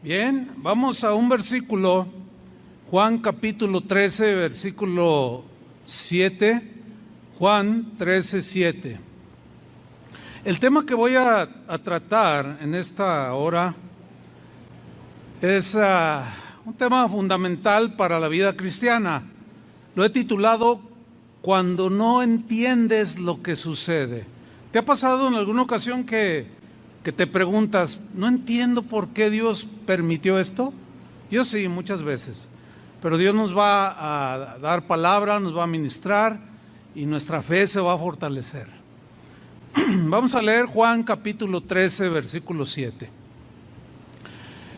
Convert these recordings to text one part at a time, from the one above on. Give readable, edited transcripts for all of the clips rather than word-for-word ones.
Bien, vamos a un versículo, Juan capítulo 13, versículo 7, Juan 13, 7. El tema que voy a tratar en esta hora es un tema fundamental para la vida cristiana. Lo he titulado Cuando no entiendes lo que sucede. ¿Te ha pasado en alguna ocasión que te preguntas, no entiendo por qué Dios permitió esto? Yo sí, muchas veces. Pero Dios nos va a dar palabra, nos va a ministrar y nuestra fe se va a fortalecer. Vamos a leer Juan capítulo 13, versículo 7.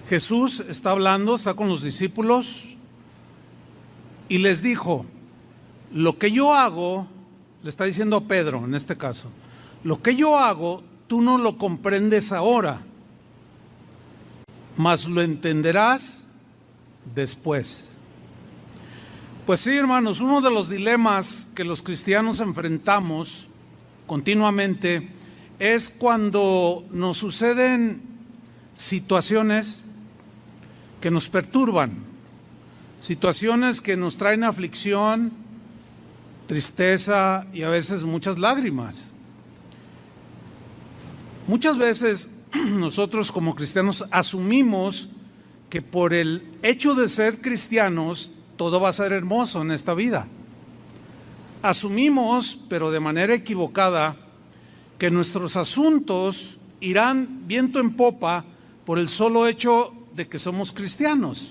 Jesús está hablando, está con los discípulos y les dijo, lo que yo hago, le está diciendo a Pedro en este caso, lo que yo hago, tú no lo comprendes ahora, mas lo entenderás después. Pues sí, hermanos, uno de los dilemas que los cristianos enfrentamos continuamente es cuando nos suceden situaciones que nos perturban, situaciones que nos traen aflicción, tristeza y a veces muchas lágrimas. Muchas veces nosotros como cristianos asumimos que por el hecho de ser cristianos todo va a ser hermoso en esta vida. Asumimos, pero de manera equivocada, que nuestros asuntos irán viento en popa por el solo hecho de que somos cristianos.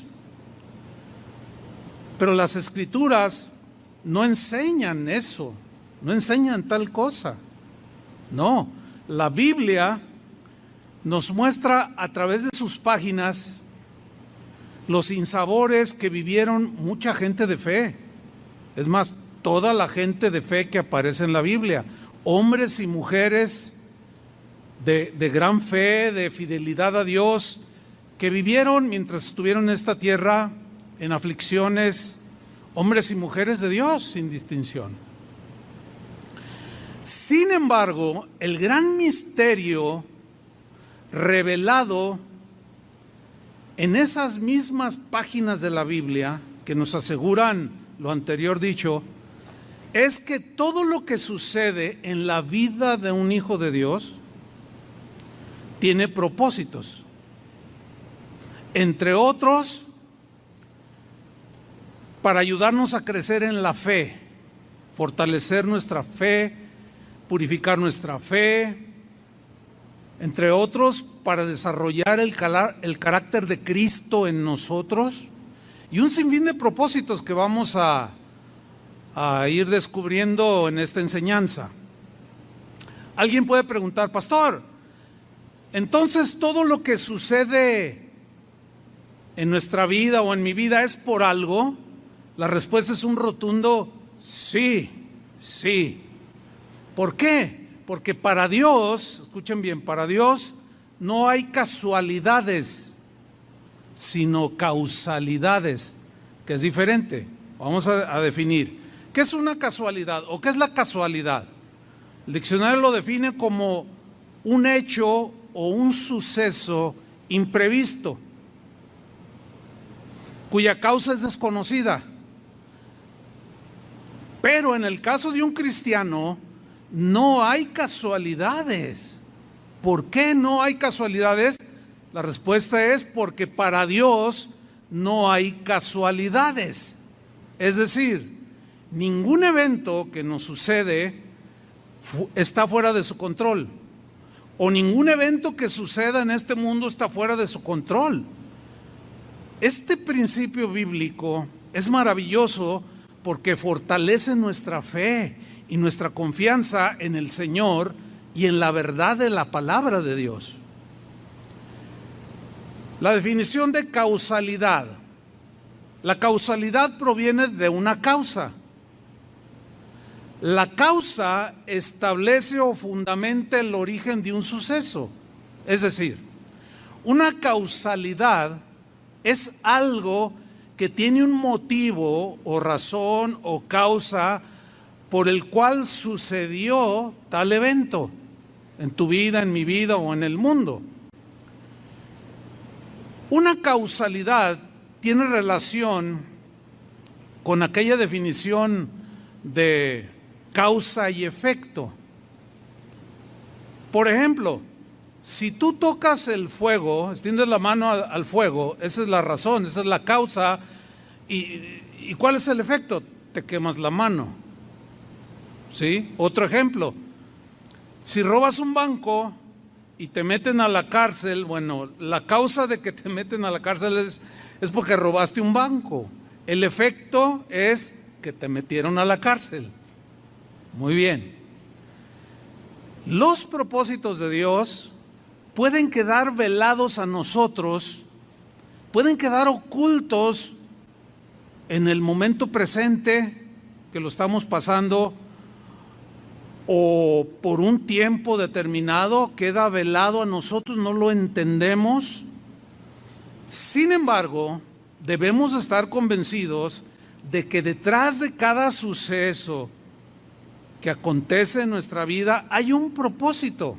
Pero las Escrituras no enseñan eso, no enseñan tal cosa. No, la Biblia nos muestra a través de sus páginas los sinsabores que vivieron mucha gente de fe. Es más, toda la gente de fe que aparece en la Biblia, hombres y mujeres de gran fe, de fidelidad a Dios, que vivieron mientras estuvieron en esta tierra en aflicciones, hombres y mujeres de Dios sin distinción. Sin embargo, el gran misterio revelado en esas mismas páginas de la Biblia que nos aseguran lo anterior dicho, es que todo lo que sucede en la vida de un hijo de Dios tiene propósitos. Entre otros, para ayudarnos a crecer en la fe, fortalecer nuestra fe, purificar nuestra fe, entre otros, para desarrollar el carácter de Cristo en nosotros y un sinfín de propósitos que vamos a ir descubriendo en esta enseñanza. Alguien puede preguntar, pastor, entonces todo lo que sucede en nuestra vida o en mi vida es por algo. La respuesta es un rotundo sí, sí. ¿Por qué? Porque para Dios, escuchen bien, para Dios no hay casualidades, sino causalidades, que es diferente. Vamos a definir. ¿Qué es una casualidad o qué es la casualidad? El diccionario lo define como un hecho o un suceso imprevisto, cuya causa es desconocida. Pero en el caso de un cristiano, no hay casualidades. ¿Por qué no hay casualidades? La respuesta es porque para Dios no hay casualidades. Es decir, ningún evento que nos sucede está fuera de su control. O ningún evento que suceda en este mundo está fuera de su control. Este principio bíblico es maravilloso porque fortalece nuestra fe y nuestra confianza en el Señor y en la verdad de la palabra de Dios. La definición de causalidad. La causalidad proviene de una causa. La causa establece o fundamenta el origen de un suceso. Es decir, una causalidad es algo que tiene un motivo o razón o causa por el cual sucedió tal evento en tu vida, en mi vida o en el mundo. Una causalidad tiene relación con aquella definición de causa y efecto. Por ejemplo, si tú tocas el fuego, extiendes la mano al fuego, esa es la razón, esa es la causa. ¿Y cuál es el efecto? Te quemas la mano. ¿Sí? Otro ejemplo, si robas un banco y te meten a la cárcel, bueno, la causa de que te meten a la cárcel es porque robaste un banco. El efecto es que te metieron a la cárcel. Muy bien. Los propósitos de Dios pueden quedar velados a nosotros, pueden quedar ocultos en el momento presente que lo estamos pasando, o por un tiempo determinado queda velado a nosotros, no lo entendemos. Sin embargo, debemos estar convencidos de que detrás de cada suceso que acontece en nuestra vida hay un propósito,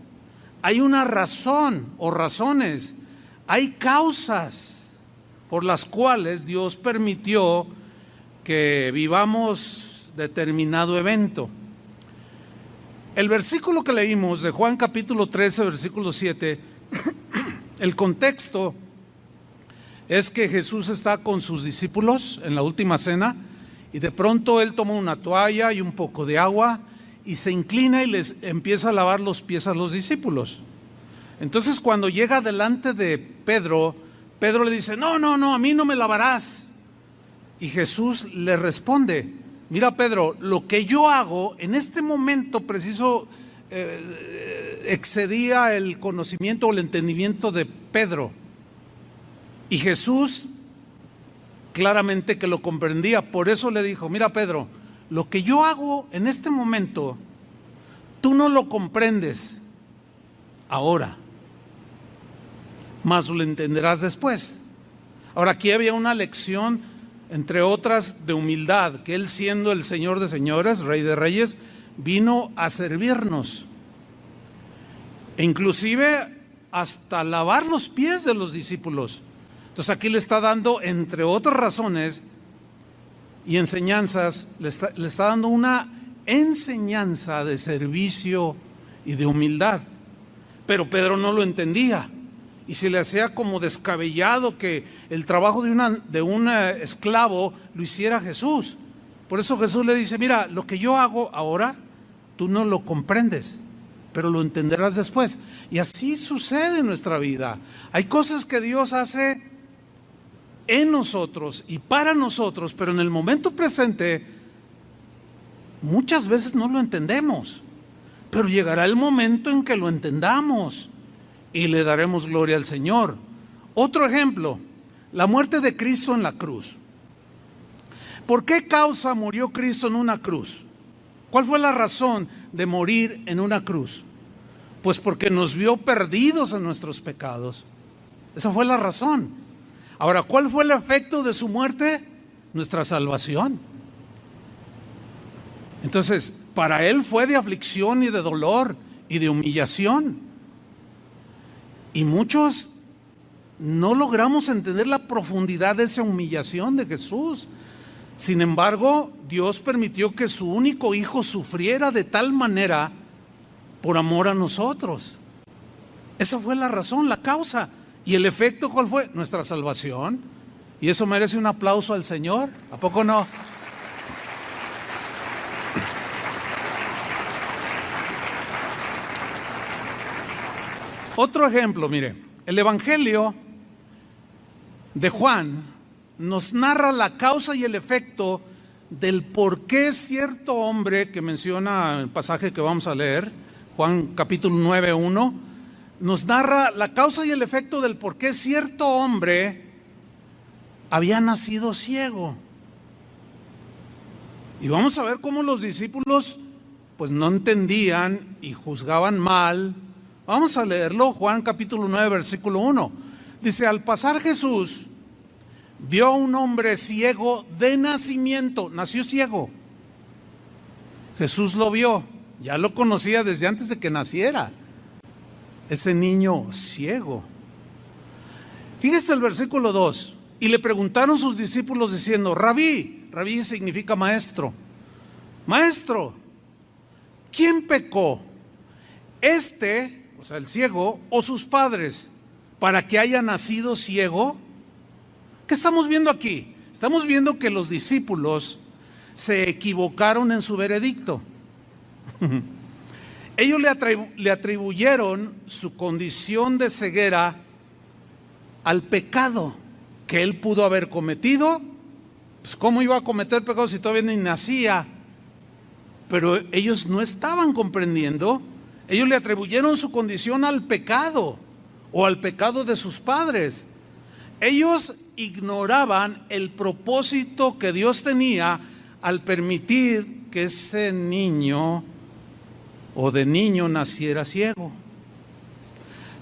hay una razón o razones, hay causas por las cuales Dios permitió que vivamos determinado evento. El versículo que leímos de Juan capítulo 13, versículo 7, el contexto es que Jesús está con sus discípulos en la última cena y de pronto Él toma una toalla y un poco de agua y se inclina y les empieza a lavar los pies a los discípulos. Entonces cuando llega delante de Pedro, Pedro le dice, no, a mí no me lavarás. Y Jesús le responde, mira Pedro, lo que yo hago en este momento preciso excedía el conocimiento o el entendimiento de Pedro. Y Jesús claramente que lo comprendía, por eso le dijo, mira Pedro, lo que yo hago en este momento, tú no lo comprendes ahora, mas lo entenderás después. Ahora aquí había una lección, entre otras, de humildad, que Él, siendo el Señor de señores, Rey de reyes, vino a servirnos, e inclusive hasta lavar los pies de los discípulos. Entonces aquí le está dando, entre otras razones y enseñanzas, le está dando una enseñanza de servicio y de humildad. Pero Pedro no lo entendía y se le hacía como descabellado que el trabajo de un esclavo lo hiciera Jesús. Por eso Jesús le dice, mira, lo que yo hago ahora, tú no lo comprendes, pero lo entenderás después. Y así sucede en nuestra vida. Hay cosas que Dios hace en nosotros y para nosotros, pero en el momento presente muchas veces no lo entendemos, pero llegará el momento en que lo entendamos y le daremos gloria al Señor. Otro ejemplo, la muerte de Cristo en la cruz. ¿Por qué causa murió Cristo en una cruz? ¿Cuál fue la razón de morir en una cruz? Pues porque nos vio perdidos en nuestros pecados. Esa fue la razón. Ahora, ¿cuál fue el efecto de su muerte? Nuestra salvación. Entonces, para Él fue de aflicción y de dolor y de humillación. Y muchos no logramos entender la profundidad de esa humillación de Jesús. Sin embargo, Dios permitió que su único hijo sufriera de tal manera por amor a nosotros. Esa fue la razón, la causa. ¿Y el efecto cuál fue? Nuestra salvación. Y eso merece un aplauso al Señor. ¿A poco no? Otro ejemplo, mire, el Evangelio de Juan nos narra la causa y el efecto del por qué cierto hombre que menciona el pasaje que vamos a leer, Juan capítulo 9, 1, nos narra la causa y el efecto del por qué cierto hombre había nacido ciego. Y vamos a ver cómo los discípulos pues no entendían y juzgaban mal. Vamos a leerlo, Juan capítulo 9, versículo 1. Dice, al pasar Jesús vio a un hombre ciego de nacimiento, nació ciego. Jesús lo vio, ya lo conocía desde antes de que naciera. Ese niño ciego. Fíjese el versículo 2. Y le preguntaron sus discípulos diciendo: Rabí, rabí significa maestro, maestro, ¿quién pecó? O sea, el ciego, o sus padres, para que haya nacido ciego. ¿Qué estamos viendo aquí? Estamos viendo que los discípulos se equivocaron en su veredicto. Ellos le atribuyeron su condición de ceguera al pecado que él pudo haber cometido. Pues ¿cómo iba a cometer pecado si todavía ni nacía? Pero ellos no estaban comprendiendo. Ellos le atribuyeron su condición al pecado o al pecado de sus padres. Ellos ignoraban el propósito que Dios tenía al permitir que ese niño o de niño naciera ciego.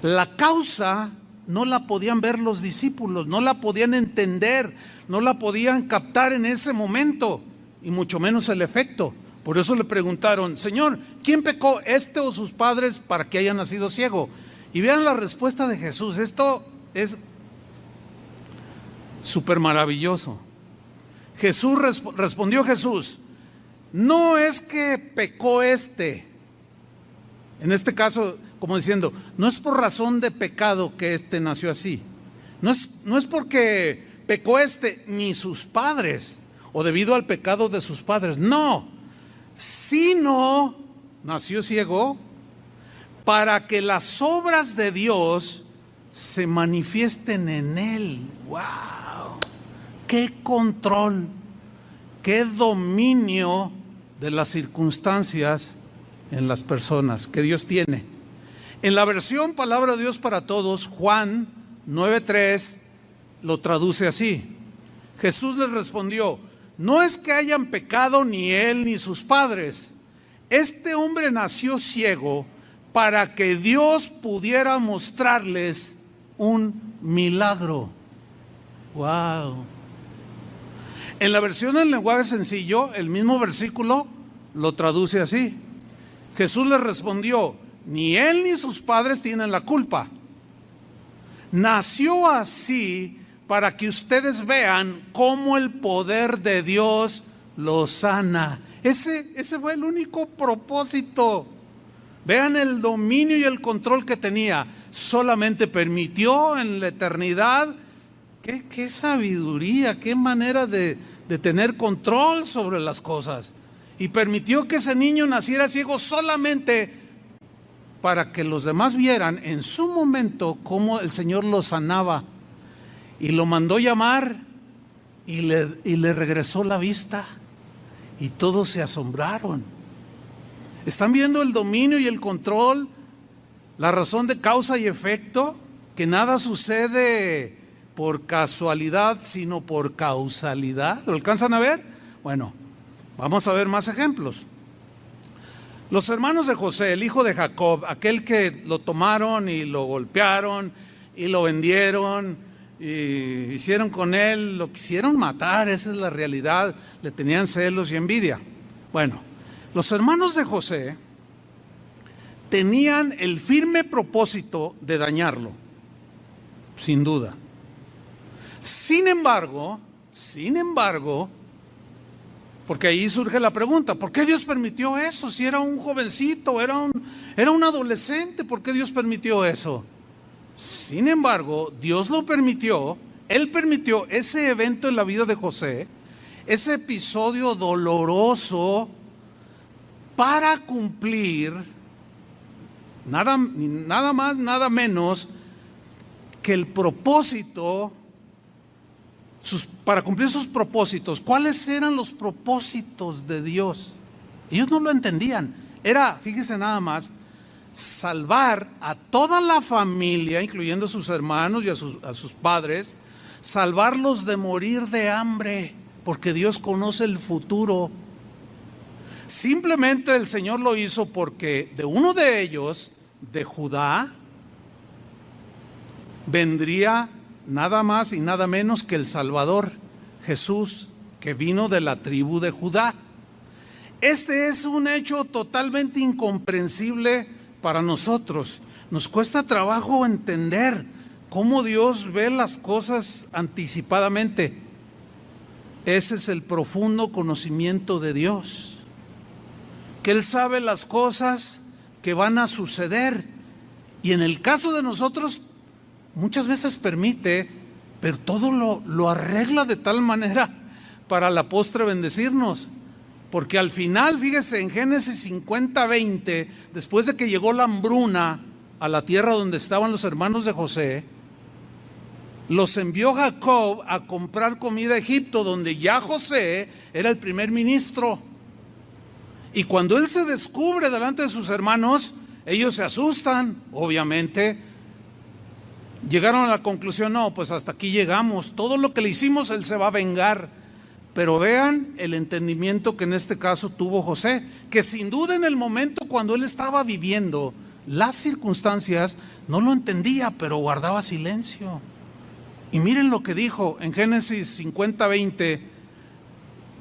La causa no la podían ver los discípulos, no la podían entender, no la podían captar en ese momento, y mucho menos el efecto. Por eso le preguntaron: Señor, ¿quién pecó, este o sus padres, para que haya nacido ciego? Y vean la respuesta de Jesús. Esto es súper maravilloso. Respondió Jesús: no es que pecó en este caso, como diciendo, no es por razón de pecado que nació así. No es porque pecó ni sus padres, o debido al pecado de sus padres. No, sino nació ciego para que las obras de Dios se manifiesten en él. ¡Wow! ¡Qué control! ¡Qué dominio de las circunstancias en las personas que Dios tiene! En la versión Palabra de Dios para Todos, Juan 9:3 lo traduce así: Jesús les respondió: no es que hayan pecado ni él ni sus padres. Este hombre nació ciego para que Dios pudiera mostrarles un milagro. ¡Wow! En la versión en lenguaje sencillo, el mismo versículo lo traduce así: Jesús les respondió: ni él ni sus padres tienen la culpa. Nació así para que ustedes vean cómo el poder de Dios lo sana. Ese fue el único propósito. Vean el dominio y el control que tenía. Solamente permitió en la eternidad. Qué sabiduría, qué manera de tener control sobre las cosas. Y permitió que ese niño naciera ciego solamente para que los demás vieran en su momento cómo el Señor lo sanaba. Y lo mandó llamar y le regresó la vista. Y todos se asombraron. ¿Están viendo el dominio y el control? La razón de causa y efecto. Que nada sucede por casualidad, sino por causalidad. ¿Lo alcanzan a ver? Bueno, vamos a ver más ejemplos. Los hermanos de José, el hijo de Jacob, aquel que lo tomaron y lo golpearon y lo vendieron y hicieron con él, lo quisieron matar, esa es la realidad, le tenían celos y envidia. Bueno, los hermanos de José tenían el firme propósito de dañarlo, sin duda. Sin embargo, porque ahí surge la pregunta: ¿por qué Dios permitió eso? Si era un jovencito, era un adolescente, ¿por qué Dios permitió eso? Sin embargo, Dios lo permitió. Él permitió ese evento en la vida de José, ese episodio doloroso, para cumplir nada más, nada menos que el propósito. Para cumplir sus propósitos. ¿Cuáles eran los propósitos de Dios? Ellos no lo entendían. Era, fíjese nada más, salvar a toda la familia, incluyendo a sus hermanos y a sus padres, salvarlos de morir de hambre, porque Dios conoce el futuro. Simplemente el Señor lo hizo porque de uno de ellos, de Judá, vendría nada más y nada menos que el Salvador, Jesús, que vino de la tribu de Judá. Este es un hecho totalmente incomprensible para nosotros. Nos cuesta trabajo entender cómo Dios ve las cosas anticipadamente. Ese es el profundo conocimiento de Dios, que Él sabe las cosas que van a suceder, y en el caso de nosotros muchas veces permite, pero todo lo arregla de tal manera para la postre bendecirnos. Porque al final, fíjese, en Génesis 50:20, después de que llegó la hambruna a la tierra donde estaban los hermanos de José, los envió Jacob a comprar comida a Egipto, donde ya José era el primer ministro. Y cuando él se descubre delante de sus hermanos, ellos se asustan, obviamente. Llegaron a la conclusión: no, pues hasta aquí llegamos, todo lo que le hicimos él se va a vengar. Pero vean el entendimiento que en este caso tuvo José, que sin duda en el momento cuando él estaba viviendo las circunstancias no lo entendía, pero guardaba silencio. Y miren lo que dijo en Génesis 50:20: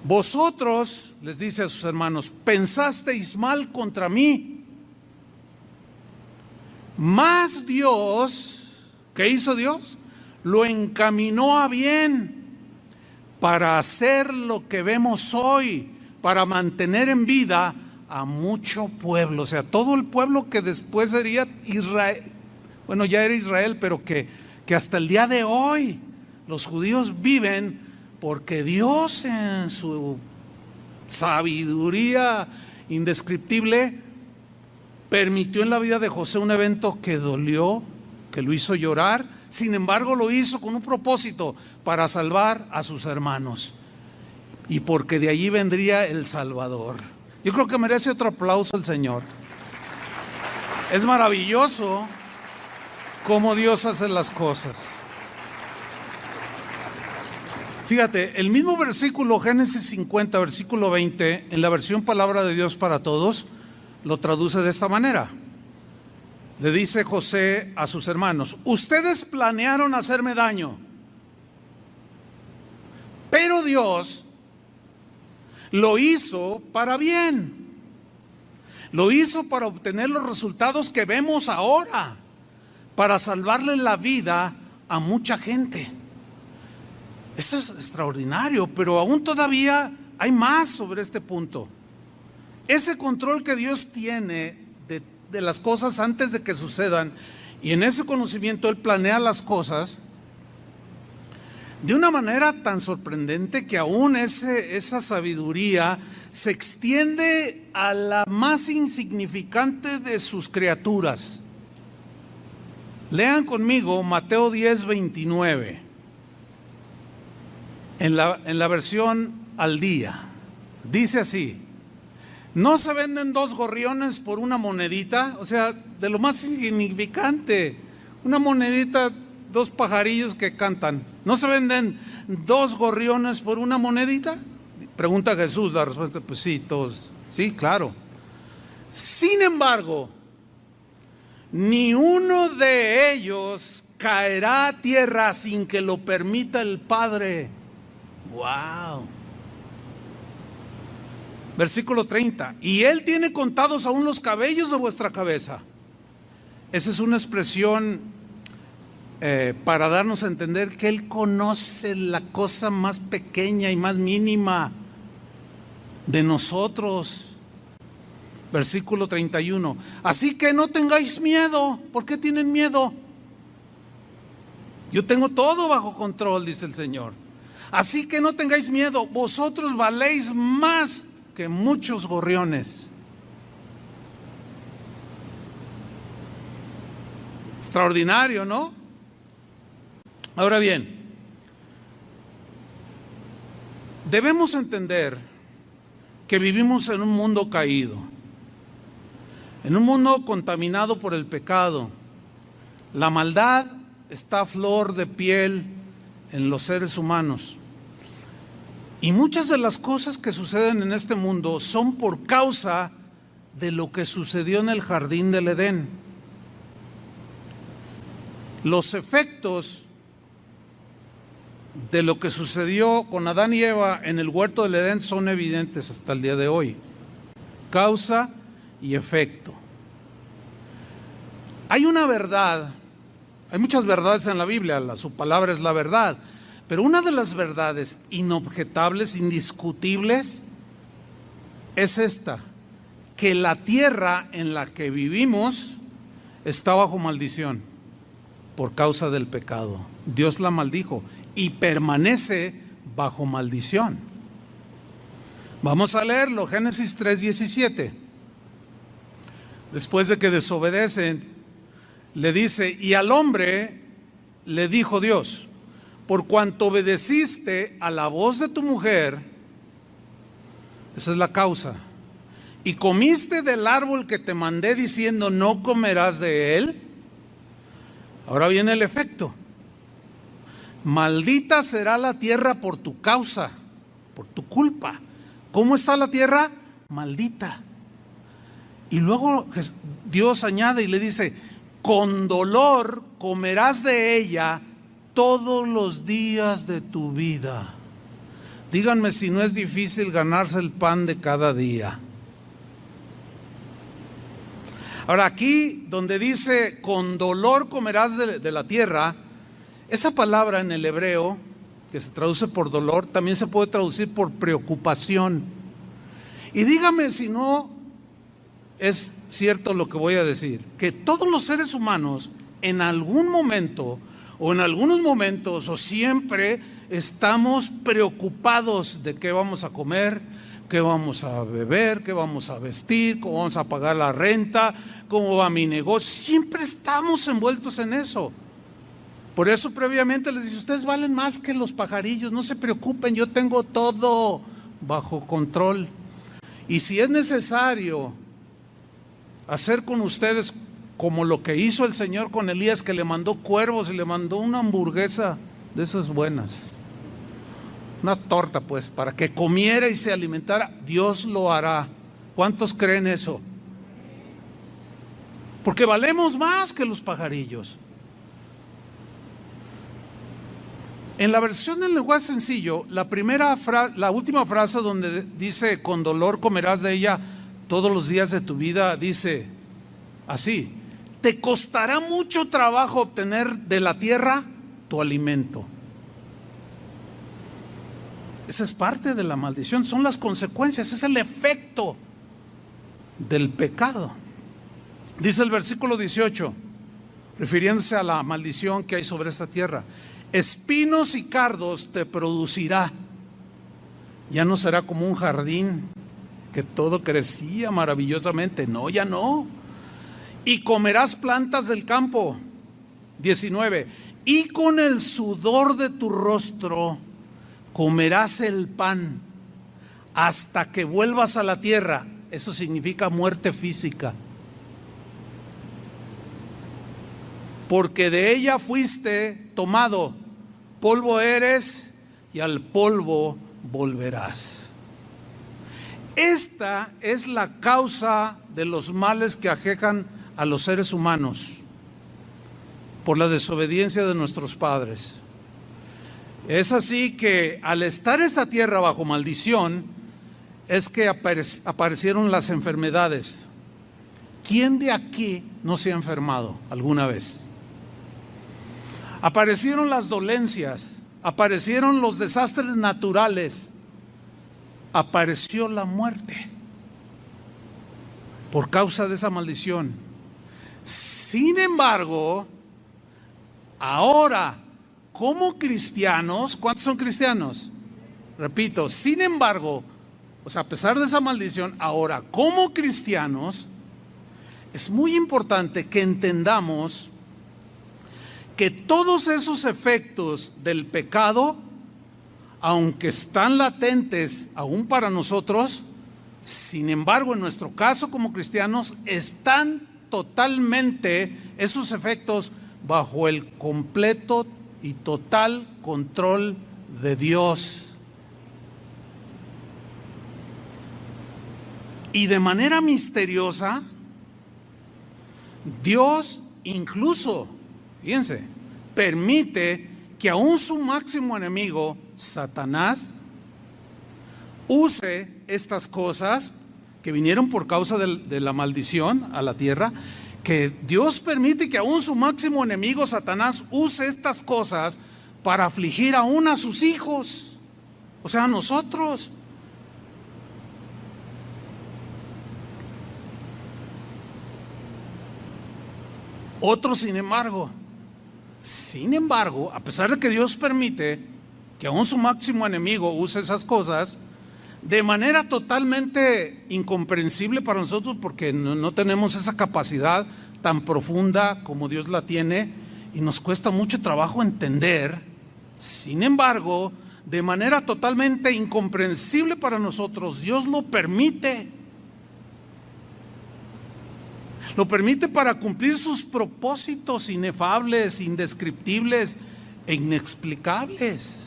vosotros, les dice a sus hermanos, pensasteis mal contra mí, mas Dios, ¿qué hizo Dios? Lo encaminó a bien, para hacer lo que vemos hoy, para mantener en vida a mucho pueblo. O sea, todo el pueblo que después sería Israel, bueno, ya era Israel, pero que hasta el día de hoy los judíos viven, porque Dios en su sabiduría indescriptible permitió en la vida de José un evento que dolió, que lo hizo llorar. Sin embargo, lo hizo con un propósito: para salvar a sus hermanos, y porque de allí vendría el Salvador. Yo creo que merece otro aplauso el Señor. Es maravilloso cómo Dios hace las cosas. Fíjate, el mismo versículo, Génesis 50, versículo 20, en la versión Palabra de Dios para Todos, lo traduce de esta manera. Le dice José a sus hermanos: ustedes planearon hacerme daño, pero Dios lo hizo para bien. Lo hizo para obtener los resultados que vemos ahora, para salvarle la vida a mucha gente. Esto es extraordinario, pero aún todavía hay más sobre este punto. Ese control que Dios tiene de las cosas antes de que sucedan, y en ese conocimiento Él planea las cosas de una manera tan sorprendente que aún esa sabiduría se extiende a la más insignificante de sus criaturas. Lean conmigo Mateo 10:29 en la versión al día. Dice así: ¿no se venden 2 gorriones por una monedita? O sea, de lo más insignificante, una monedita, 2 pajarillos que cantan. ¿No se venden 2 gorriones por una monedita? Pregunta Jesús. La respuesta: pues sí, todos, sí, claro. Sin embargo, ni uno de ellos caerá a tierra sin que lo permita el Padre. ¡Wow! Versículo 30: y Él tiene contados aún los cabellos de vuestra cabeza. Esa es una expresión para darnos a entender que Él conoce la cosa más pequeña y más mínima de nosotros. Versículo 31: así que no tengáis miedo. ¿Por qué tienen miedo? Yo tengo todo bajo control, dice el Señor. Así que no tengáis miedo, vosotros valéis más que muchos gorriones. Extraordinario, ¿no? Ahora bien, debemos entender que vivimos en un mundo caído, en un mundo contaminado por el pecado. La maldad está a flor de piel en los seres humanos. Y muchas de las cosas que suceden en este mundo son por causa de lo que sucedió en el jardín del Edén. Los efectos de lo que sucedió con Adán y Eva en el huerto del Edén son evidentes hasta el día de hoy. Causa y efecto. Hay una verdad Hay muchas verdades en la Biblia, su palabra es la verdad, pero una de las verdades inobjetables, indiscutibles, es esta: que la tierra en la que vivimos está bajo maldición por causa del pecado. Dios la maldijo y permanece bajo maldición. Vamos a leerlo, Génesis 3:17. Después de que desobedecen, le dice: y al hombre le dijo Dios: por cuanto obedeciste a la voz de tu mujer, esa es la causa, y comiste del árbol que te mandé diciendo no comerás de él. Ahora viene el efecto: maldita será la tierra por tu causa, por tu culpa. ¿Cómo está la tierra? Maldita. Y luego Dios añade y le dice: con dolor comerás de ella todos los días de tu vida. Díganme si no es difícil ganarse el pan de cada día. Ahora, aquí donde dice con dolor comerás de la tierra, esa palabra en el hebreo, que se traduce por dolor, también se puede traducir por preocupación. Y dígame si no es cierto lo que voy a decir, que todos los seres humanos en algún momento o en algunos momentos o siempre estamos preocupados de qué vamos a comer, qué vamos a beber, qué vamos a vestir, cómo vamos a pagar la renta, cómo va mi negocio. Siempre estamos envueltos en eso. Por eso previamente les dice: ustedes valen más que los pajarillos, no se preocupen, yo tengo todo bajo control. Y si es necesario hacer con ustedes como lo que hizo el Señor con Elías, que le mandó cuervos y le mandó una hamburguesa de esas buenas, una torta pues, para que comiera y se alimentara, Dios lo hará. ¿Cuántos creen eso? Porque valemos más que los pajarillos. En la versión del lenguaje sencillo, la última frase donde dice con dolor comerás de ella todos los días de tu vida, dice así: te costará mucho trabajo obtener de la tierra tu alimento. Esa es parte de la maldición, son las consecuencias, es el efecto del pecado. Dice el versículo 18, refiriéndose a la maldición que hay sobre esta tierra: espinos y cardos te producirá. Ya no será como un jardín que todo crecía maravillosamente. No, ya no. Y comerás plantas del campo. 19. Y con el sudor de tu rostro comerás el pan hasta que vuelvas a la tierra. Eso significa muerte física. Porque de ella fuiste tomado, polvo eres y al polvo volverás. Esta es la causa de los males que aquejan a los seres humanos por la desobediencia de nuestros padres. Es así que al estar esa tierra bajo maldición, es que aparecieron las enfermedades. ¿Quién de aquí no se ha enfermado alguna vez? Aparecieron las dolencias, aparecieron los desastres naturales, apareció la muerte por causa de esa maldición. Sin embargo, ahora, como cristianos, ¿cuántos son cristianos? Repito, sin embargo, o sea, a pesar de esa maldición, ahora como cristianos, es muy importante que entendamos que todos esos efectos del pecado, aunque están latentes aún para nosotros, sin embargo, en nuestro caso como cristianos, están totalmente esos efectos bajo el completo y total control de Dios. Y de manera misteriosa, Dios incluso, fíjense, permite que aún su máximo enemigo, Satanás, use estas cosas que vinieron por causa de la maldición a la tierra, que Dios permite que aún su máximo enemigo, Satanás, use estas cosas para afligir aún a sus hijos, o sea, a nosotros. Otros, sin embargo, a pesar de que Dios permite que aún su máximo enemigo use esas cosas, de manera totalmente incomprensible para nosotros, porque no tenemos esa capacidad tan profunda como Dios la tiene, y nos cuesta mucho trabajo entender. Sin embargo, de manera totalmente incomprensible para nosotros, Dios lo permite. Lo permite para cumplir sus propósitos inefables, indescriptibles e inexplicables.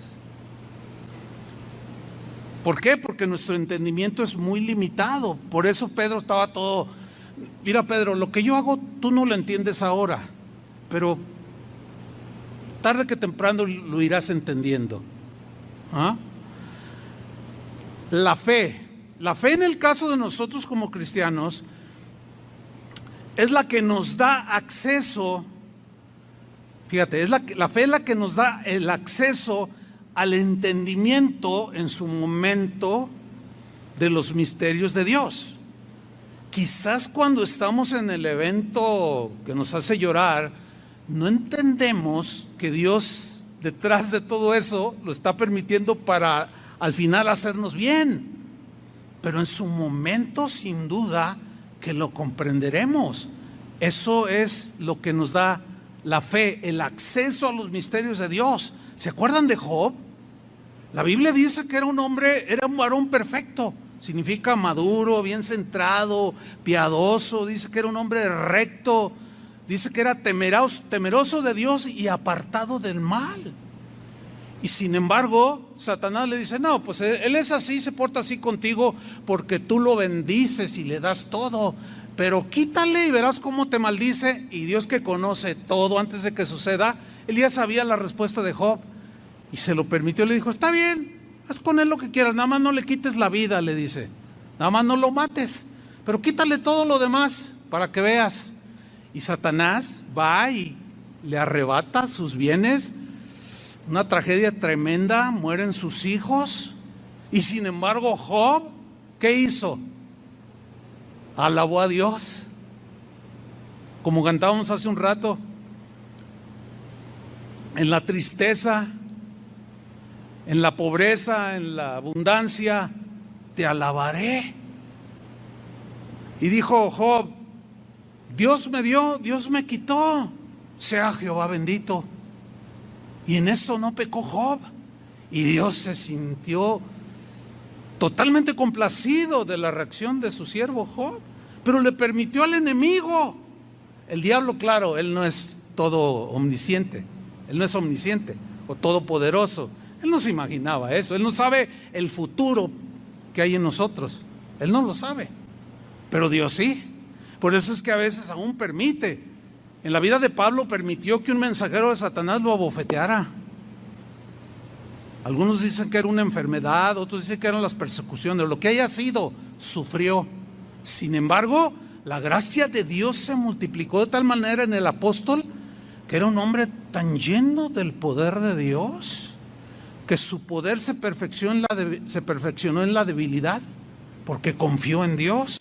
¿Por qué? Porque nuestro entendimiento es muy limitado. Por eso Pedro estaba todo: mira, Pedro, lo que yo hago tú no lo entiendes ahora, pero tarde que temprano lo irás entendiendo. ¿Ah? La fe en el caso de nosotros como cristianos es la que nos da acceso. Fíjate, la fe es la que nos da el acceso al entendimiento en su momento de los misterios de Dios. Quizás cuando estamos en el evento que nos hace llorar, no entendemos que Dios detrás de todo eso lo está permitiendo para al final hacernos bien, pero en su momento sin duda que lo comprenderemos. Eso es lo que nos da la fe, el acceso a los misterios de Dios. ¿Se acuerdan de Job? La Biblia dice que era un varón perfecto. Significa maduro, bien centrado, piadoso. Dice que era un hombre recto. Dice que era temeroso de Dios y apartado del mal. Y sin embargo, Satanás le dice: no, pues él es así, se porta así contigo porque tú lo bendices y le das todo. Pero quítale y verás cómo te maldice. Y Dios, que conoce todo antes de que suceda, él ya sabía la respuesta de Job y se lo permitió. Le dijo: está bien, haz con él lo que quieras, nada más no le quites la vida, le dice. Nada más no lo mates, pero quítale todo lo demás para que veas. Y Satanás va y le arrebata sus bienes. Una tragedia tremenda, mueren sus hijos. Y sin embargo, Job, ¿qué hizo? Alabó a Dios, como cantábamos hace un rato. En la tristeza, en la pobreza, en la abundancia, te alabaré. Y dijo Job: Dios me dio, Dios me quitó, sea Jehová bendito. Y en esto no pecó Job, y Dios se sintió totalmente complacido de la reacción de su siervo Job, pero le permitió al enemigo. El diablo, claro, él no es todo omnisciente, él no es omnisciente o todopoderoso. Él no se imaginaba eso, él no sabe el futuro que hay en nosotros, él no lo sabe, pero Dios sí. Por eso es que a veces aún permite. En la vida de Pablo permitió que un mensajero de Satanás lo abofeteara. Algunos dicen que era una enfermedad, otros dicen que eran las persecuciones, lo que haya sido, sufrió. Sin embargo, la gracia de Dios se multiplicó de tal manera en el apóstol, que era un hombre tan lleno del poder de Dios, que su poder se perfeccionó en la debilidad, porque confió en Dios.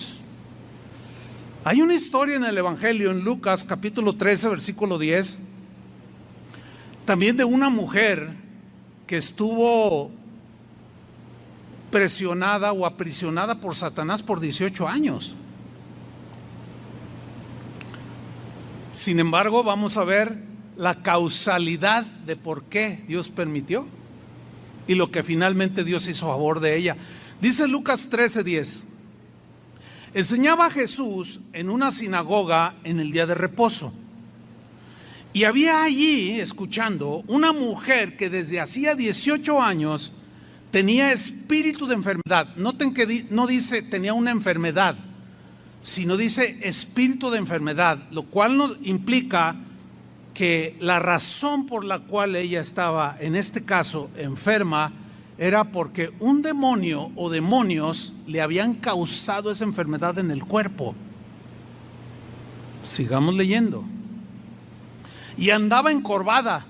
Hay una historia en el Evangelio, en Lucas capítulo 13, versículo 10, también de una mujer que estuvo presionada o aprisionada por Satanás por 18 años. Sin embargo, vamos a ver la causalidad de por qué Dios permitió y lo que finalmente Dios hizo a favor de ella. Dice Lucas 13:10: enseñaba Jesús en una sinagoga en el día de reposo, y había allí, escuchando, una mujer que desde hacía 18 años tenía espíritu de enfermedad. Noten que no dice tenía una enfermedad, sino dice espíritu de enfermedad, lo cual nos implica que la razón por la cual ella estaba, en este caso, enferma, era porque un demonio o demonios le habían causado esa enfermedad en el cuerpo. Sigamos leyendo. Y andaba encorvada,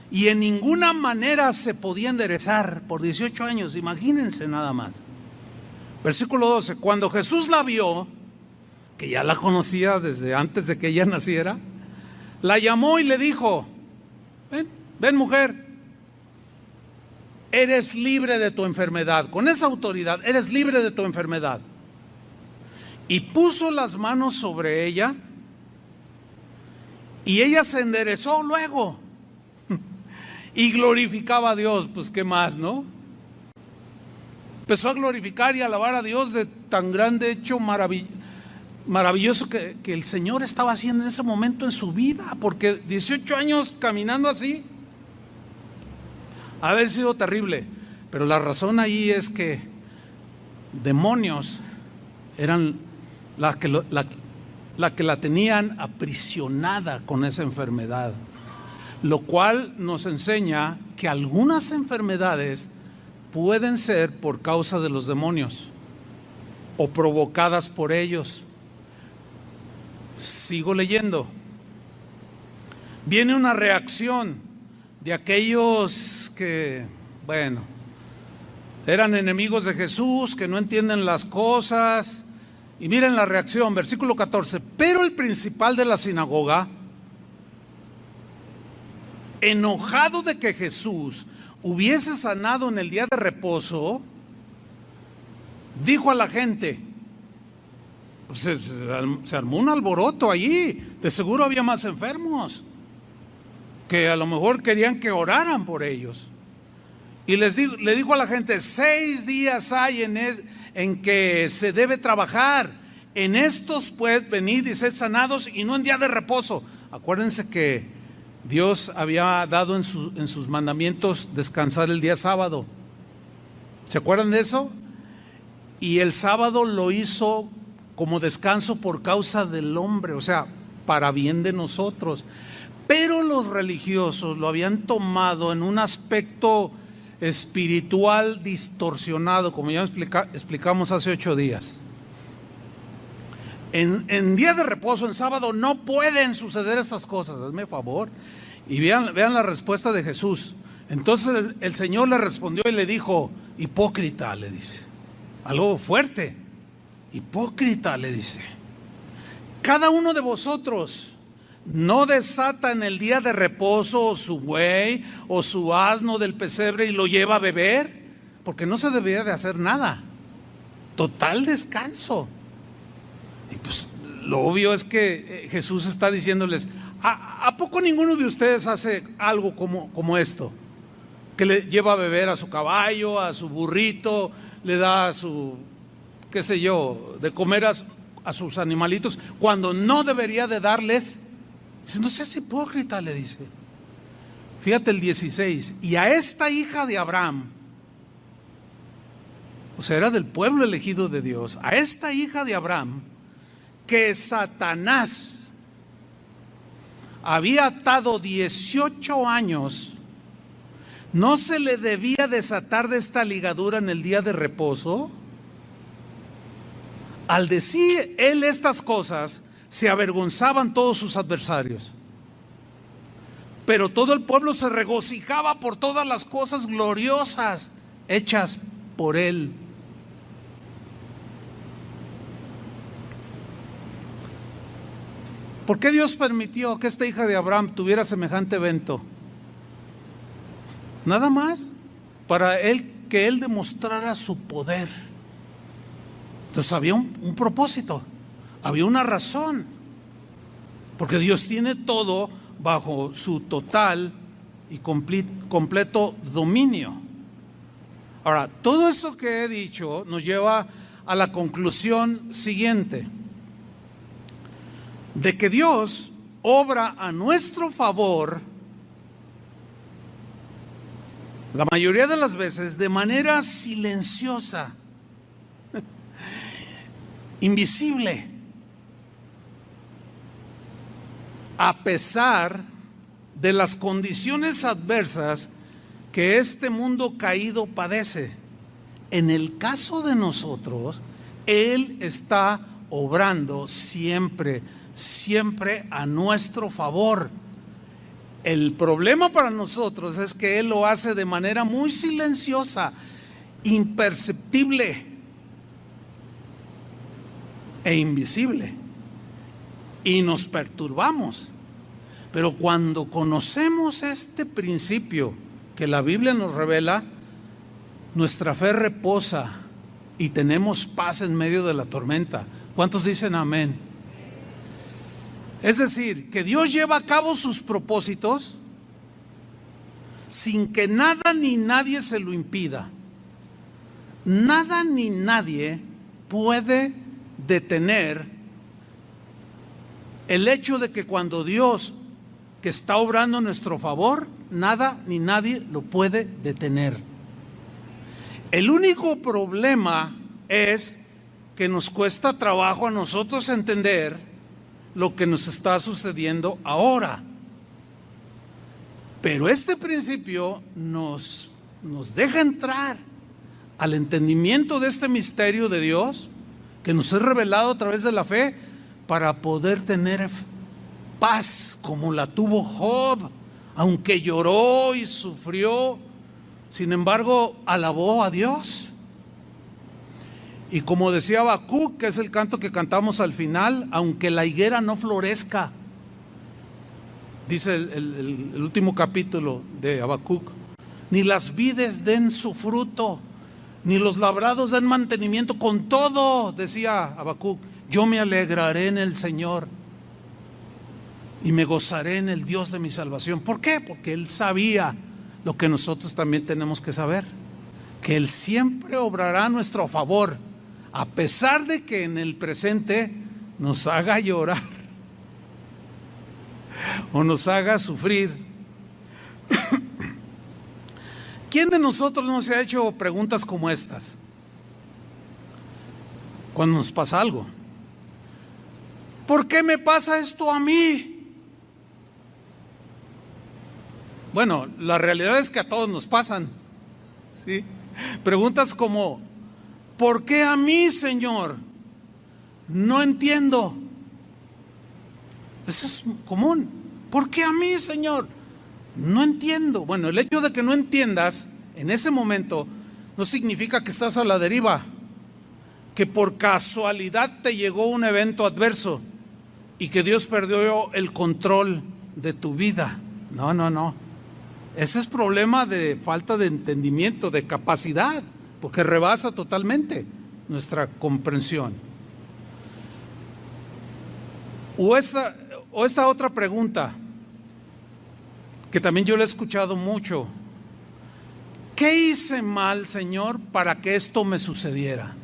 y en ninguna manera se podía enderezar por 18 años, imagínense nada más. Versículo 12, cuando Jesús la vio, que ya la conocía desde antes de que ella naciera, la llamó y le dijo: ven mujer, eres libre de tu enfermedad. Con esa autoridad, eres libre de tu enfermedad. Y puso las manos sobre ella, y ella se enderezó luego y glorificaba a Dios. Pues qué más, ¿no? Empezó a glorificar y alabar a Dios de tan grande hecho maravilloso que el Señor estaba haciendo en ese momento en su vida, porque 18 años caminando así, haber sido terrible. Pero la razón ahí es que demonios eran la que la tenían aprisionada con esa enfermedad, lo cual nos enseña que algunas enfermedades pueden ser por causa de los demonios o provocadas por ellos. Sigo leyendo. Viene una reacción de aquellos que, bueno, eran enemigos de Jesús, que no entienden las cosas. Y miren la reacción, versículo 14. Pero el principal de la sinagoga, enojado de que Jesús hubiese sanado en el día de reposo, dijo a la gente, pues se armó un alboroto allí, de seguro había más enfermos, que a lo mejor querían que oraran por ellos. Y le dijo a la gente: 6 días hay en que se debe trabajar, en estos pues venid y sed sanados, y no en día de reposo. Acuérdense que Dios había dado en sus mandamientos descansar el día sábado. ¿Se acuerdan de eso? Y el sábado lo hizo como descanso por causa del hombre, o sea, para bien de nosotros. Pero los religiosos lo habían tomado en un aspecto espiritual distorsionado, como ya explicamos hace 8 días. En día de reposo, en sábado, no pueden suceder esas cosas. Hazme favor. Y vean la respuesta de Jesús. Entonces el Señor le respondió y le dijo: hipócrita, le dice. Algo fuerte. Hipócrita, le dice. Cada uno de vosotros no desata en el día de reposo su buey o su asno del pesebre y lo lleva a beber, porque no se debería de hacer nada. Total descanso. Y pues lo obvio es que Jesús está diciéndoles: ¿a poco ninguno de ustedes hace algo como esto? Que le lleva a beber a su caballo, a su burrito, le da a su, qué sé yo, de comer a sus animalitos, cuando no debería de darles. Dice: no seas hipócrita, le dice. Fíjate el 16. Y a esta hija de Abraham, o sea, era del pueblo elegido de Dios, a esta hija de Abraham, que Satanás había atado 18 años, ¿no se le debía desatar de esta ligadura en el día de reposo? Al decir él estas cosas, se avergonzaban todos sus adversarios. Pero todo el pueblo se regocijaba por todas las cosas gloriosas hechas por él. ¿Por qué Dios permitió que esta hija de Abraham tuviera semejante evento? Nada más para que él demostrara su poder. Entonces había un propósito, había una razón, porque Dios tiene todo bajo su total y completo dominio. Ahora, todo esto que he dicho nos lleva a la conclusión siguiente: de que Dios obra a nuestro favor la mayoría de las veces de manera silenciosa, invisible, a pesar de las condiciones adversas que este mundo caído padece. En el caso de nosotros, Él está obrando siempre, siempre a nuestro favor. El problema para nosotros es que Él lo hace de manera muy silenciosa, imperceptible e invisible, y nos perturbamos. Pero cuando conocemos este principio que la Biblia nos revela, nuestra fe reposa y tenemos paz en medio de la tormenta. ¿Cuántos dicen amén? Es decir, que Dios lleva a cabo sus propósitos sin que nada ni nadie se lo impida. Nada ni nadie puede detener el hecho de que cuando Dios, que está obrando a nuestro favor, nada ni nadie lo puede detener. El único problema es que nos cuesta trabajo a nosotros entender lo que nos está sucediendo ahora. Pero este principio nos deja entrar al entendimiento de este misterio de Dios que nos es revelado a través de la fe, para poder tener paz como la tuvo Job, aunque lloró y sufrió, sin embargo alabó a Dios. Y como decía Habacuc, que es el canto que cantamos al final, aunque la higuera no florezca, dice el último capítulo de Habacuc, ni las vides den su fruto, ni los labrados den mantenimiento, con todo, decía Habacuc, yo me alegraré en el Señor y me gozaré en el Dios de mi salvación. ¿Por qué? Porque Él sabía lo que nosotros también tenemos que saber, que Él siempre obrará a nuestro favor, a pesar de que en el presente nos haga llorar o nos haga sufrir. ¿Quién de nosotros no se ha hecho preguntas como estas cuando nos pasa algo? ¿Por qué me pasa esto a mí? Bueno, la realidad es que a todos nos pasan, ¿sí? Preguntas como, ¿por qué a mí, Señor? No entiendo. Eso es común. ¿Por qué a mí, Señor? No entiendo. Bueno, el hecho de que no entiendas en ese momento no significa que estás a la deriva, que por casualidad te llegó un evento adverso y que Dios perdió el control de tu vida. No, no, no. Ese es problema de falta de entendimiento, de capacidad, porque rebasa totalmente nuestra comprensión. O esta otra pregunta, que también yo la he escuchado mucho. ¿Qué hice mal, Señor, para que esto me sucediera?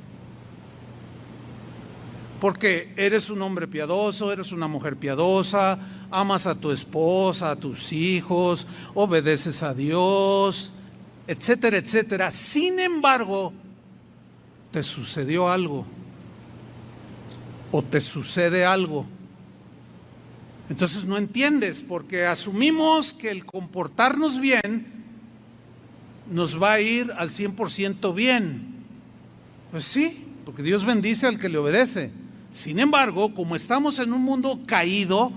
Porque eres un hombre piadoso, eres una mujer piadosa, amas a tu esposa, a tus hijos, obedeces a Dios, etcétera, etcétera. Sin embargo, te sucedió algo o te sucede algo. Entonces no entiendes, porque asumimos que el comportarnos bien nos va a ir al 100% bien. Pues sí, porque Dios bendice al que le obedece. Sin embargo, como estamos en un mundo caído,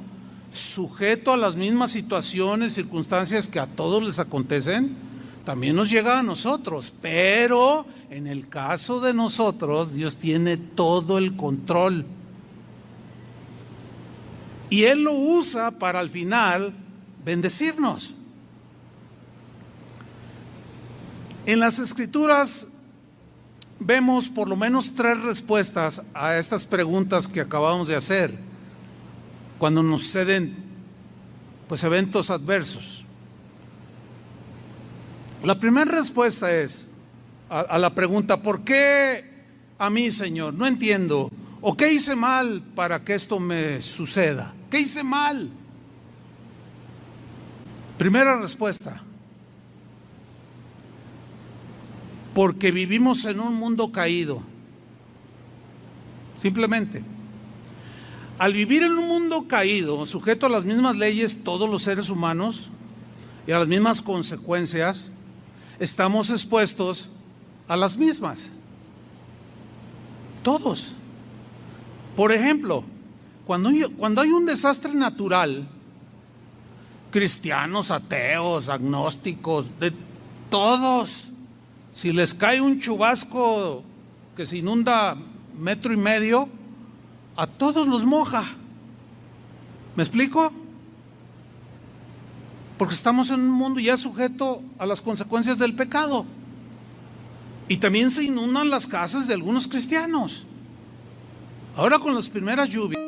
sujeto a las mismas situaciones, circunstancias que a todos les acontecen, también nos llega a nosotros. Pero en el caso de nosotros, Dios tiene todo el control. Y Él lo usa para al final bendecirnos. En las Escrituras vemos por lo menos 3 respuestas a estas preguntas que acabamos de hacer cuando nos suceden pues eventos adversos. La primera respuesta es a la pregunta, ¿por qué a mí, Señor? No entiendo. ¿O qué hice mal para que esto me suceda? ¿Qué hice mal? Primera respuesta, porque vivimos en un mundo caído. Simplemente. Al vivir en un mundo caído, sujeto a las mismas leyes, todos los seres humanos, y a las mismas consecuencias, estamos expuestos a las mismas. Todos. Por ejemplo, cuando hay un desastre natural, cristianos, ateos, agnósticos, de todos, si les cae un chubasco que se inunda 1.5 metros, a todos los moja. ¿Me explico? Porque estamos en un mundo ya sujeto a las consecuencias del pecado. Y también se inundan las casas de algunos cristianos. Ahora con las primeras lluvias.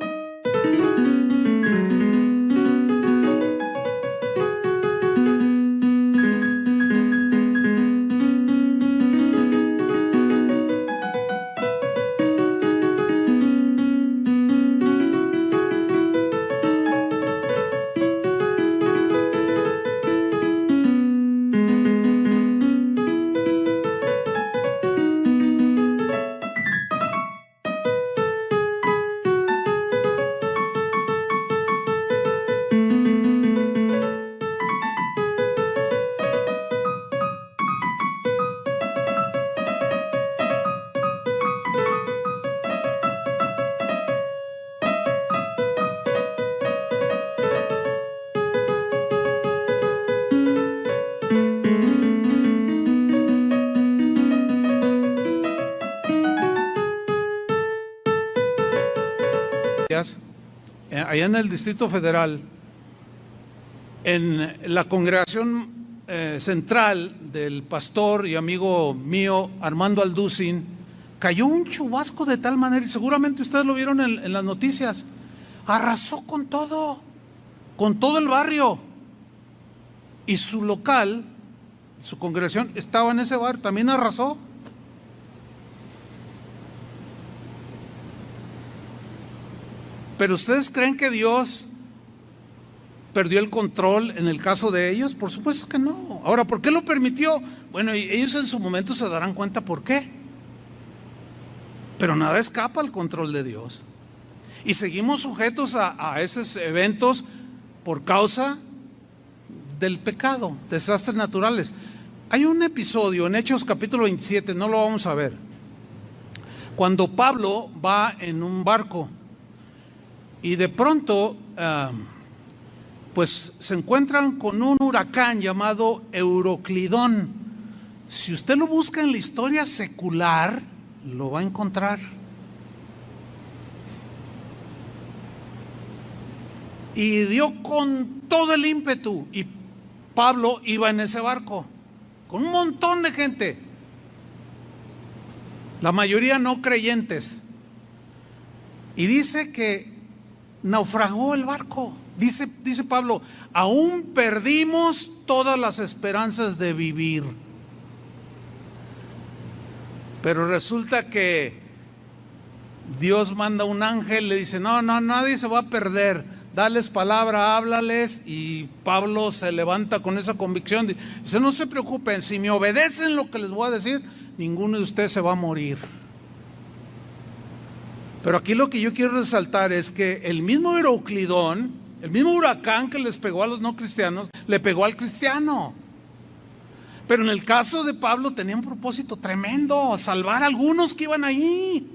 Allá en el Distrito Federal, en la congregación central del pastor y amigo mío Armando Alducin, cayó un chubasco de tal manera, y seguramente ustedes lo vieron en las noticias, arrasó con todo el barrio, y su local, su congregación estaba en ese barrio, también arrasó. ¿Pero ustedes creen que Dios perdió el control en el caso de ellos? Por supuesto que no. Ahora, ¿por qué lo permitió? Bueno, ellos en su momento se darán cuenta por qué. Pero nada escapa al control de Dios. Y seguimos sujetos a esos eventos por causa del pecado, desastres naturales. Hay un episodio en Hechos capítulo 27, no lo vamos a ver, cuando Pablo va en un barco y de pronto pues se encuentran con un huracán llamado Euroclidón. Si usted lo busca en la historia secular, lo va a encontrar. Y dio con todo el ímpetu, y Pablo iba en ese barco con un montón de gente, la mayoría no creyentes, y dice que naufragó el barco. Dice Pablo, aún perdimos todas las esperanzas de vivir. Pero resulta que Dios manda un ángel, le dice, no, nadie se va a perder, dales palabra, háblales. Y Pablo se levanta con esa convicción, dice, no se preocupen, si me obedecen lo que les voy a decir, ninguno de ustedes se va a morir. Pero aquí lo que yo quiero resaltar es que el mismo Euroclidón, el mismo huracán que les pegó a los no cristianos, le pegó al cristiano. Pero en el caso de Pablo tenía un propósito tremendo, salvar a algunos que iban ahí.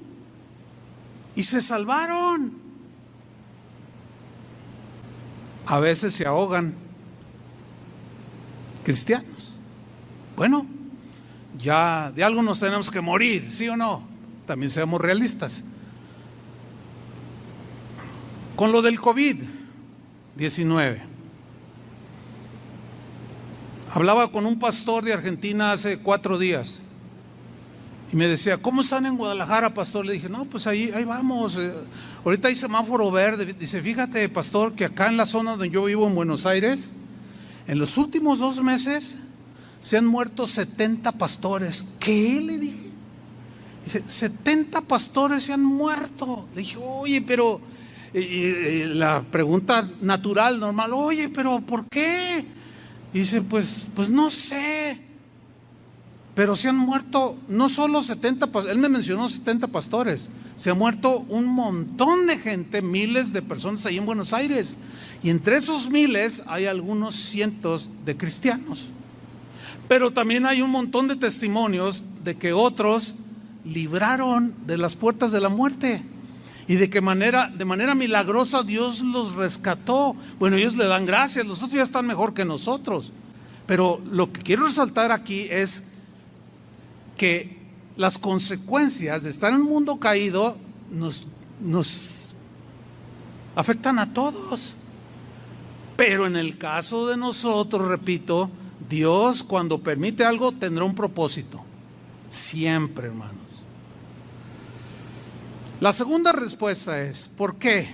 Y se salvaron. A veces se ahogan cristianos. Bueno, ya de algo nos tenemos que morir, ¿sí o no? También seamos realistas. Con lo del COVID-19, hablaba con un pastor de Argentina hace 4 días y me decía, ¿cómo están en Guadalajara, pastor? Le dije, no, pues ahí vamos, ahorita hay semáforo verde. Dice, fíjate, pastor, que acá en la zona donde yo vivo, en Buenos Aires, en los últimos 2 meses se han muerto 70 pastores. ¿Qué? Le dije. Dice, 70 pastores se han muerto. Le dije, oye, pero la pregunta natural, normal, oye, pero ¿por qué? Dice, pues no sé, pero se han muerto no solo 70 pastores, él me mencionó 70 pastores, se ha muerto un montón de gente, miles de personas ahí en Buenos Aires, y entre esos miles hay algunos cientos de cristianos, pero también hay un montón de testimonios de que otros libraron de las puertas de la muerte. y de manera milagrosa Dios los rescató. Bueno, ellos le dan gracias, los otros ya están mejor que nosotros. Pero lo que quiero resaltar aquí es que las consecuencias de estar en un mundo caído nos afectan a todos. Pero en el caso de nosotros, repito, Dios cuando permite algo tendrá un propósito. Siempre, hermanos. La segunda respuesta es, ¿por qué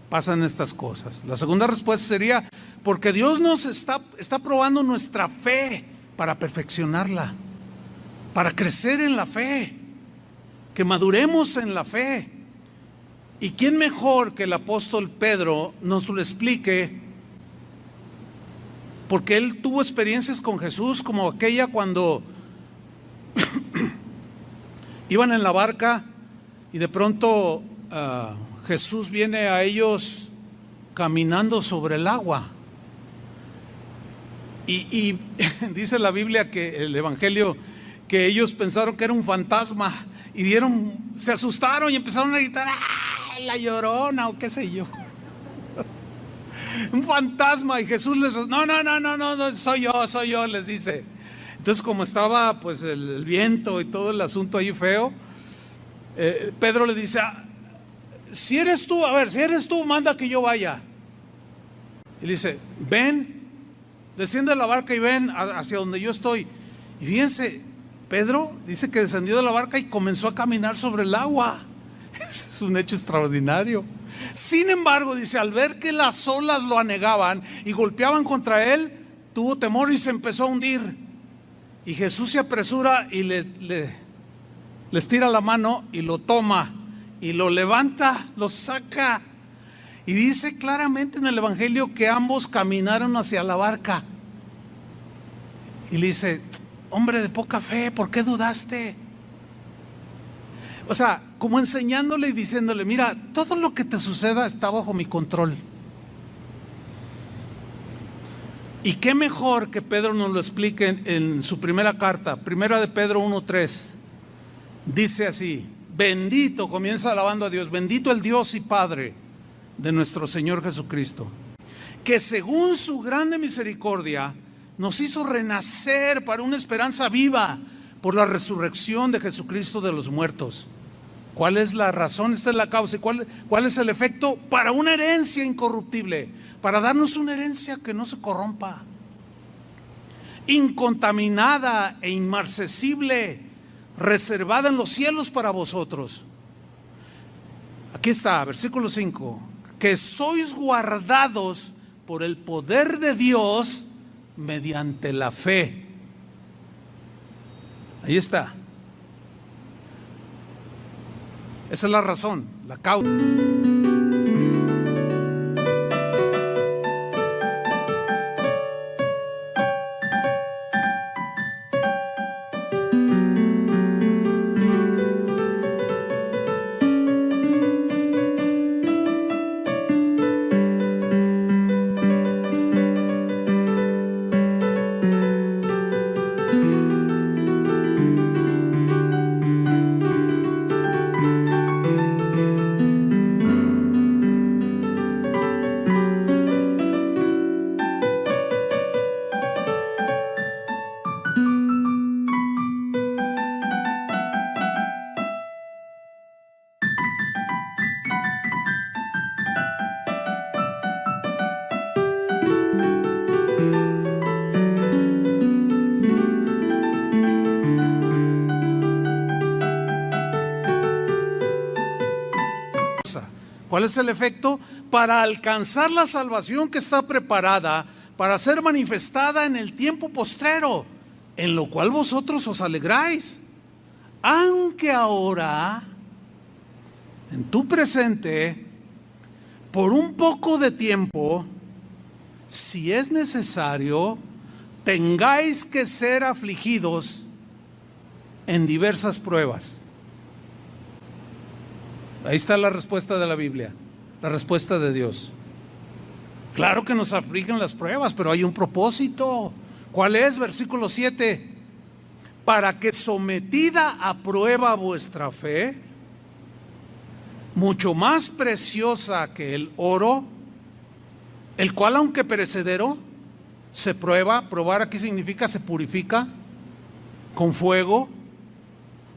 pasan estas cosas? La segunda respuesta sería, porque Dios nos está probando nuestra fe para perfeccionarla, para crecer en la fe, que maduremos en la fe. ¿Y quién mejor que el apóstol Pedro nos lo explique? Porque él tuvo experiencias con Jesús como aquella cuando iban en la barca y de pronto Jesús viene a ellos caminando sobre el agua. Y dice la Biblia, que el Evangelio, que ellos pensaron que era un fantasma y se asustaron y empezaron a gritar, ¡ah, la Llorona! O qué sé yo. Un fantasma. Y Jesús les dice, no, soy yo, les dice. Entonces, como estaba pues el viento y todo el asunto ahí feo, Pedro le dice, si eres tú, manda que yo vaya. Y le dice, ven, desciende de la barca y ven hacia donde yo estoy. Y fíjense, Pedro dice que descendió de la barca y comenzó a caminar sobre el agua. Ese es un hecho extraordinario. Sin embargo, dice, al ver que las olas lo anegaban y golpeaban contra él, tuvo temor y se empezó a hundir. Y Jesús se apresura y les tira la mano y lo toma y lo levanta, lo saca. Y dice claramente en el Evangelio que ambos caminaron hacia la barca. Y le dice, hombre de poca fe, ¿por qué dudaste? O sea, como enseñándole y diciéndole, mira, todo lo que te suceda está bajo mi control. Y qué mejor que Pedro nos lo explique en su primera carta, primera de Pedro 1:3. Dice así, bendito, comienza alabando a Dios, bendito el Dios y Padre de nuestro Señor Jesucristo, que según su grande misericordia nos hizo renacer para una esperanza viva por la resurrección de Jesucristo de los muertos. ¿Cuál es la razón? Esta es la causa. ¿Y cuál es el efecto? Para una herencia incorruptible, para darnos una herencia que no se corrompa, incontaminada e inmarcesible, reservada en los cielos para vosotros. Aquí está, versículo 5, que sois guardados por el poder de Dios mediante la fe. Ahí está. Esa es la razón, la causa. ¿Cuál es el efecto? Para alcanzar la salvación que está preparada para ser manifestada en el tiempo postrero, en lo cual vosotros os alegráis. Aunque ahora, en tu presente, por un poco de tiempo, si es necesario, tengáis que ser afligidos en diversas pruebas. Ahí está la respuesta de la Biblia, la respuesta de Dios. Claro que nos afligen las pruebas, pero hay un propósito. ¿Cuál es? Versículo 7. Para que sometida a prueba vuestra fe, mucho más preciosa que el oro, el cual aunque perecedero, se prueba. Probar aquí significa se purifica con fuego.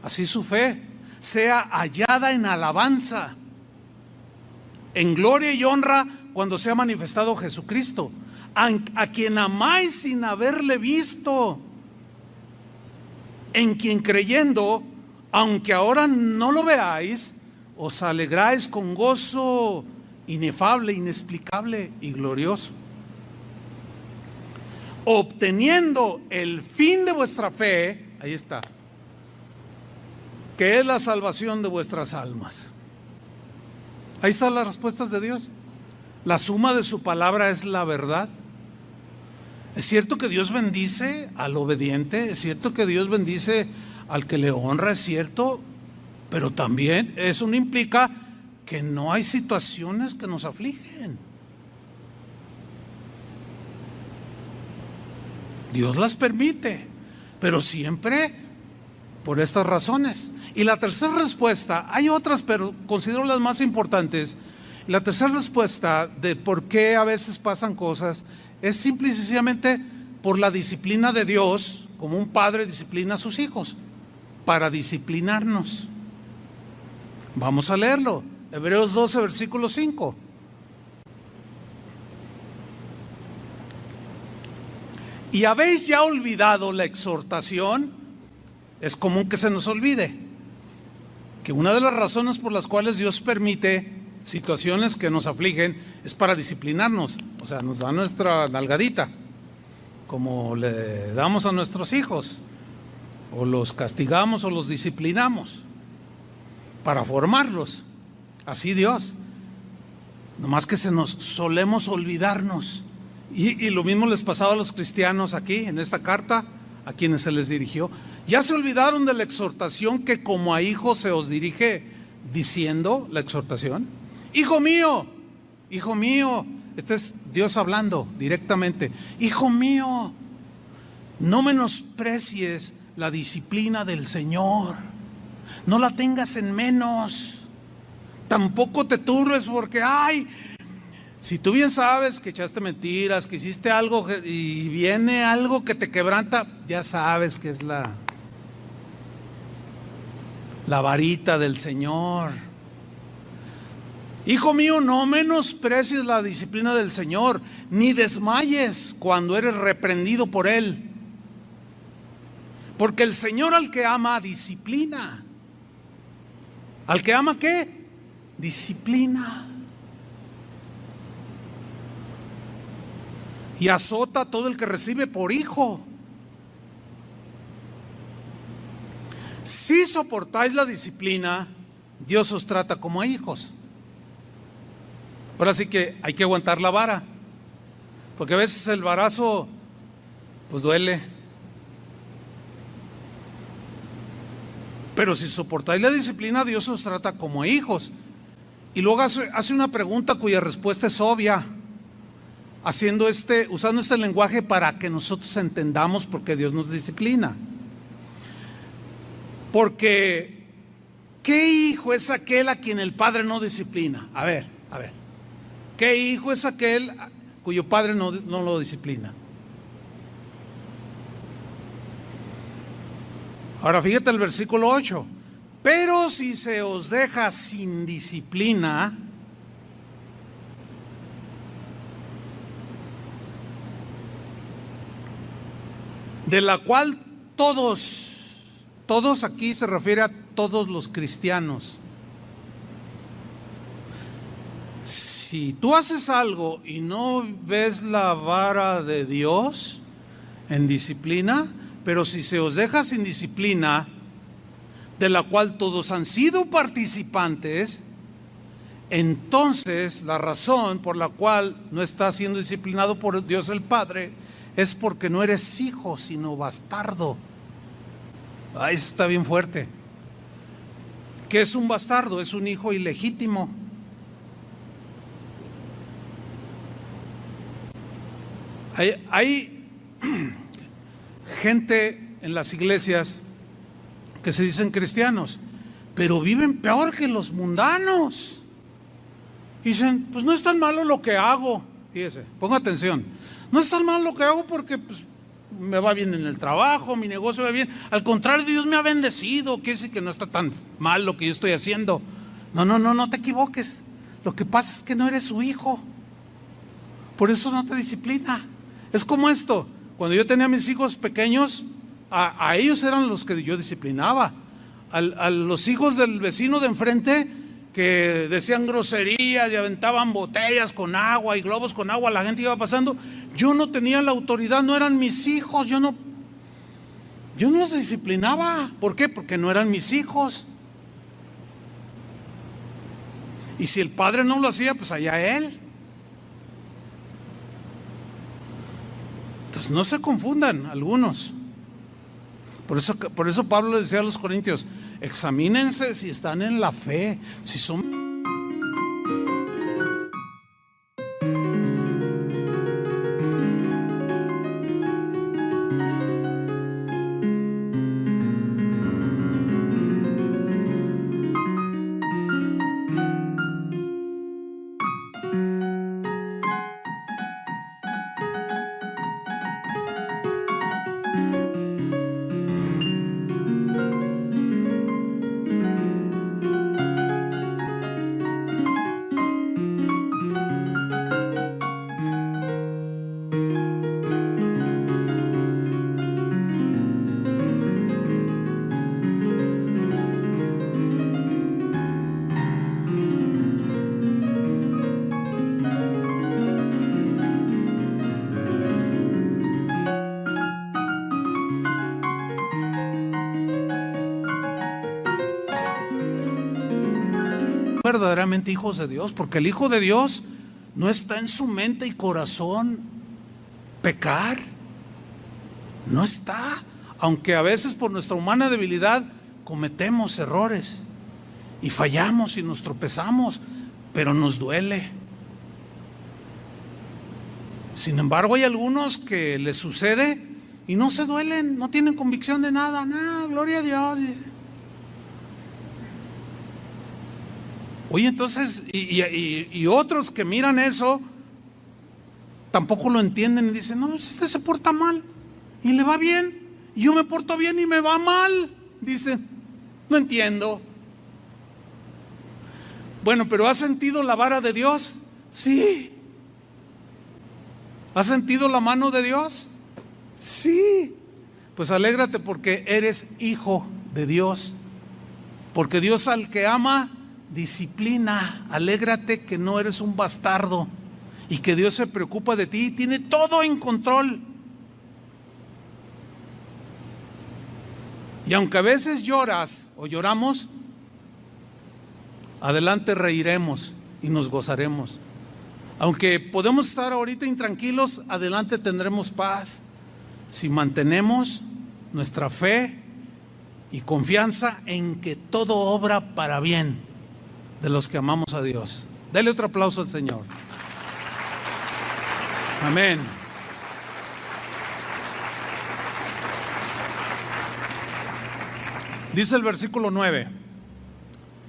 Así su fe sea hallada en alabanza, en gloria y honra cuando sea manifestado Jesucristo, a quien amáis sin haberle visto, en quien creyendo, aunque ahora no lo veáis, os alegráis con gozo inefable, inexplicable y glorioso, obteniendo el fin de vuestra fe. Ahí está, que es la salvación de vuestras almas. Ahí están las respuestas de Dios. La suma de su palabra es la verdad. Es cierto que Dios bendice al obediente, es cierto que Dios bendice al que le honra, es cierto, pero también eso no implica que no hay situaciones que nos afligen. Dios las permite, pero siempre por estas razones. Y la tercera respuesta, hay otras, pero considero las más importantes. La tercera respuesta de por qué a veces pasan cosas es simple y sencillamente por la disciplina de Dios, como un padre disciplina a sus hijos, para disciplinarnos. Vamos a leerlo. Hebreos 12, versículo 5. ¿Y habéis ya olvidado la exhortación? Es común que se nos olvide que una de las razones por las cuales Dios permite situaciones que nos afligen es para disciplinarnos. O sea, nos da nuestra nalgadita, como le damos a nuestros hijos, o los castigamos o los disciplinamos para formarlos. Así Dios. Nomás que se nos solemos olvidarnos. Y lo mismo les pasaba a los cristianos aquí, en esta carta, a quienes se les dirigió. Ya se olvidaron de la exhortación que como a hijos se os dirige, diciendo la exhortación: hijo mío, este es Dios hablando directamente. Hijo mío, no menosprecies la disciplina del Señor, no la tengas en menos, tampoco te turbes porque, si tú bien sabes que echaste mentiras, que hiciste algo y viene algo que te quebranta, ya sabes que es la varita del Señor. Hijo mío, no menosprecies la disciplina del Señor, ni desmayes cuando eres reprendido por Él. Porque el Señor al que ama, disciplina. ¿Al que ama qué? Disciplina. Y azota a todo el que recibe por hijo. Si soportáis la disciplina, Dios os trata como a hijos. Ahora sí que hay que aguantar la vara, porque a veces el varazo pues duele. Pero si soportáis la disciplina, Dios os trata como a hijos. Y luego hace una pregunta cuya respuesta es obvia, usando este lenguaje para que nosotros entendamos por qué Dios nos disciplina. Porque ¿qué hijo es aquel a quien el padre no disciplina? A ver, ¿qué hijo es aquel cuyo padre no lo disciplina? Ahora fíjate el versículo 8. Pero si se os deja sin disciplina, de la cual todos aquí se refiere a todos los cristianos. Si tú haces algo y no ves la vara de Dios en disciplina, pero si se os deja sin disciplina, de la cual todos han sido participantes, entonces la razón por la cual no estás siendo disciplinado por Dios el Padre es porque no eres hijo, sino bastardo. Eso está bien fuerte. ¿Qué es un bastardo? Es un hijo ilegítimo. Hay gente en las iglesias que se dicen cristianos, pero viven peor que los mundanos. Dicen, pues no es tan malo lo que hago. Fíjese, ponga atención. No es tan malo lo que hago porque pues, me va bien en el trabajo, mi negocio va bien. Al contrario, Dios me ha bendecido. Quiere decir que no está tan mal lo que yo estoy haciendo. No te equivoques. Lo que pasa es que no eres su hijo. Por eso no te disciplina. Es como esto. Cuando yo tenía a mis hijos pequeños, a ellos eran los que yo disciplinaba. A los hijos del vecino de enfrente que decían groserías y aventaban botellas con agua y globos con agua, la gente iba pasando. Yo no tenía la autoridad, no eran mis hijos. Yo no los disciplinaba. ¿Por qué? Porque no eran mis hijos. Y si el padre no lo hacía, pues allá él. Entonces no se confundan algunos. Por eso Pablo le decía a los corintios, examínense si están en la fe, si son... verdaderamente hijos de Dios, porque el hijo de Dios no está en su mente y corazón pecar, no está, aunque a veces por nuestra humana debilidad cometemos errores y fallamos y nos tropezamos, pero nos duele. Sin embargo, hay algunos que les sucede y no se duelen, no tienen convicción de nada, gloria a Dios. Oye, entonces, y otros que miran eso, tampoco lo entienden y dicen, no, este se porta mal y le va bien, y yo me porto bien y me va mal. Dicen, no entiendo. Bueno, pero ¿has sentido la vara de Dios? Sí. ¿Has sentido la mano de Dios? Sí. Pues alégrate porque eres hijo de Dios. Porque Dios al que ama, disciplina. Alégrate que no eres un bastardo y que Dios se preocupa de ti y tiene todo en control. Y aunque a veces lloras o lloramos, adelante reiremos y nos gozaremos. Aunque podemos estar ahorita intranquilos, adelante tendremos paz si mantenemos nuestra fe y confianza en que todo obra para bien de los que amamos a Dios. Dele otro aplauso al Señor. Amén. Dice el versículo 9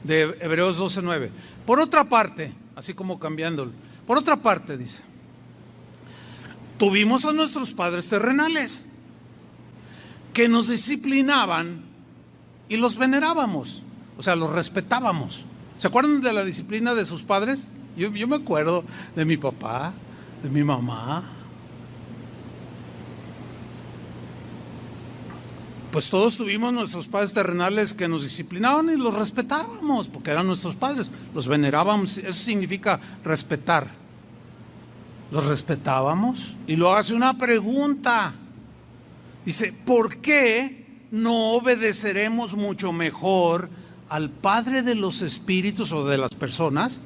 de Hebreos 12:9. Por otra parte, así como cambiándolo, por otra parte dice, tuvimos a nuestros padres terrenales que nos disciplinaban y los venerábamos, o sea, los respetábamos. ¿Se acuerdan de la disciplina de sus padres? Yo me acuerdo de mi papá, de mi mamá. Pues todos tuvimos nuestros padres terrenales que nos disciplinaban y los respetábamos, porque eran nuestros padres. Los venerábamos, eso significa respetar. Los respetábamos y luego hace una pregunta. Dice, ¿por qué no obedeceremos mucho mejor al Padre de los espíritus o de las personas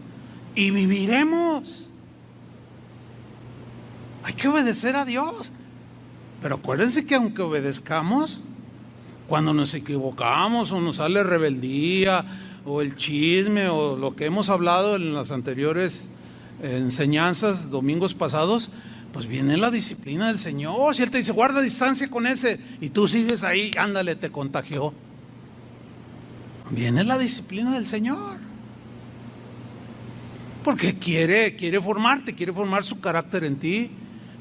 y viviremos? Hay que obedecer a Dios, pero acuérdense que aunque obedezcamos, cuando nos equivocamos o nos sale rebeldía o el chisme o lo que hemos hablado en las anteriores enseñanzas domingos pasados, pues viene la disciplina del Señor. Si Él te dice guarda distancia con ese y tú sigues ahí, ándale, te contagió. Viene la disciplina del Señor. Porque quiere formarte, quiere formar su carácter en ti,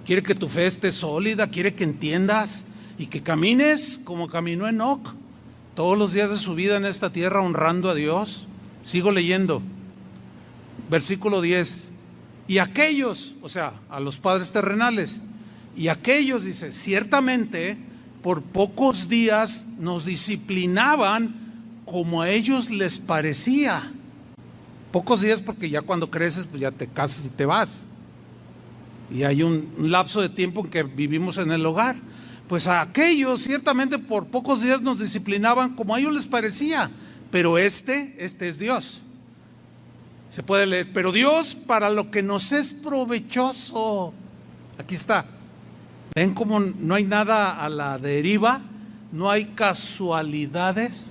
quiere que tu fe esté sólida, quiere que entiendas y que camines como caminó Enoc todos los días de su vida en esta tierra honrando a Dios. Sigo leyendo, versículo 10. Y aquellos, o sea, a los padres terrenales, y aquellos, dice, ciertamente por pocos días nos disciplinaban como a ellos les parecía. Pocos días porque ya cuando creces pues ya te casas y te vas. Y hay un lapso de tiempo en que vivimos en el hogar. Pues a aquellos ciertamente por pocos días nos disciplinaban como a ellos les parecía. Pero este es Dios. Se puede leer, pero Dios para lo que nos es provechoso. Aquí está. ¿Ven cómo no hay nada a la deriva? No hay casualidades.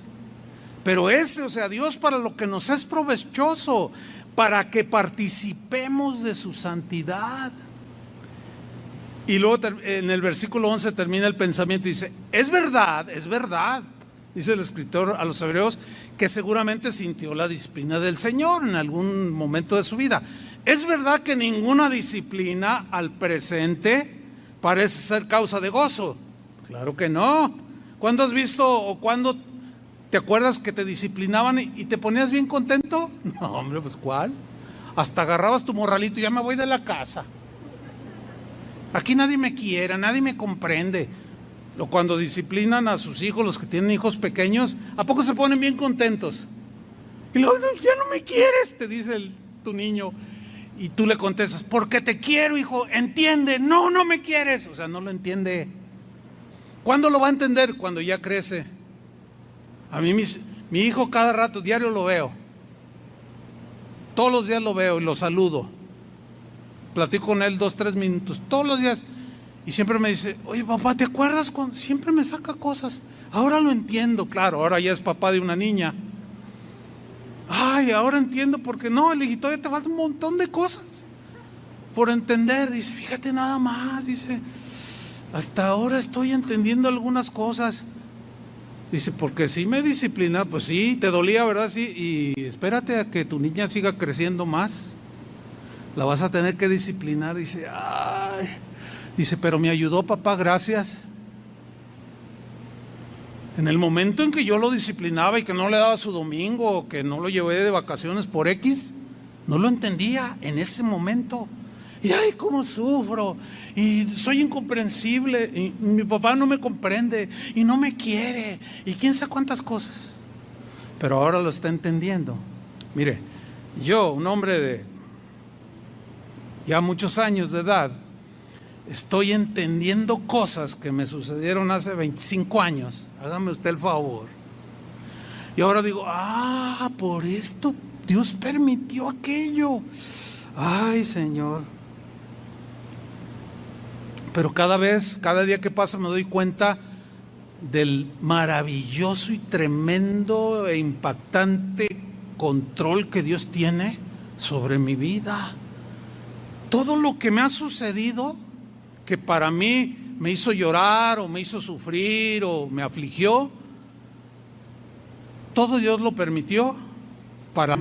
Pero o sea, Dios para lo que nos es provechoso, para que participemos de su santidad. Y luego en el versículo 11 termina el pensamiento y dice, es verdad, dice el escritor a los hebreos, que seguramente sintió la disciplina del Señor en algún momento de su vida. Es verdad que ninguna disciplina al presente parece ser causa de gozo. Claro que no. ¿Cuándo has visto o cuándo te acuerdas que te disciplinaban y te ponías bien contento? No, hombre, pues ¿cuál? Hasta agarrabas tu morralito, ya me voy de la casa. Aquí nadie me quiere, nadie me comprende. O cuando disciplinan a sus hijos, los que tienen hijos pequeños, ¿a poco se ponen bien contentos? Y luego, ya no me quieres, te dice tu niño. Y tú le contestas, porque te quiero, hijo, entiende. No, no me quieres. O sea, no lo entiende. ¿Cuándo lo va a entender? Cuando ya crece. A mí mi hijo cada rato, diario lo veo. Todos los días lo veo y lo saludo. Platico con él 2-3 minutos, todos los días. Y siempre me dice, oye papá, ¿te acuerdas cuando siempre me saca cosas? Ahora lo entiendo, claro, ahora ya es papá de una niña. Ay, ahora entiendo porque no, el hijito, ya te falta un montón de cosas por entender. Dice, fíjate nada más, dice, hasta ahora estoy entendiendo algunas cosas. Dice, porque sí me disciplina, pues sí, te dolía, ¿verdad? Sí, y espérate a que tu niña siga creciendo más. La vas a tener que disciplinar. Dice, ay, dice, pero me ayudó papá, gracias. En el momento en que yo lo disciplinaba y que no le daba su domingo, o que no lo llevé de vacaciones por X, no lo entendía en ese momento. Y ay, cómo sufro, y soy incomprensible, y mi papá no me comprende, y no me quiere, y quién sabe cuántas cosas. Pero ahora lo está entendiendo. Mire, yo, un hombre de ya muchos años de edad, estoy entendiendo cosas que me sucedieron hace 25 años. Hágame usted el favor. Y ahora digo, por esto Dios permitió aquello. Ay, Señor. Pero cada día que pasa me doy cuenta del maravilloso y tremendo e impactante control que Dios tiene sobre mi vida. Todo lo que me ha sucedido, que para mí me hizo llorar o me hizo sufrir o me afligió, todo Dios lo permitió para...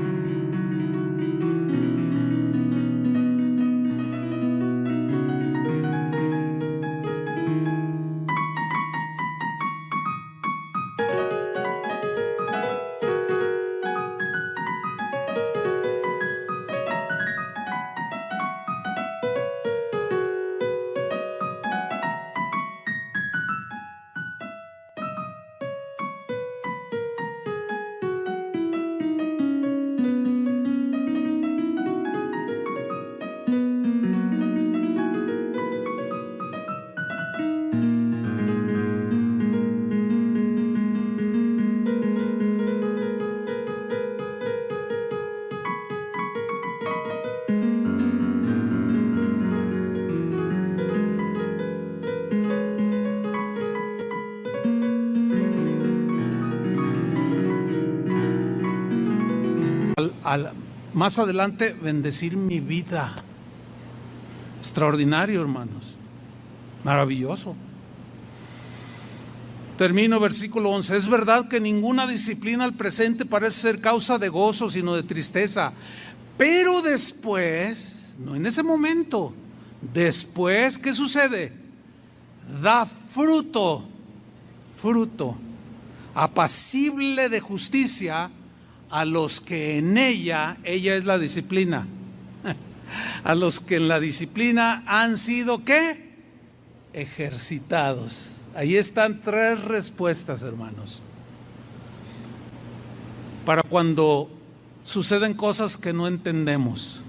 más adelante bendecir mi vida. Extraordinario, hermanos, maravilloso. Termino versículo 11. Es verdad que ninguna disciplina al presente parece ser causa de gozo, sino de tristeza. Pero después, no en ese momento, después, ¿qué sucede? Da fruto, apacible de justicia a los que en ella es la disciplina, a los que en la disciplina han sido, ¿qué? Ejercitados. Ahí están 3 respuestas, hermanos, para cuando suceden cosas que no entendemos.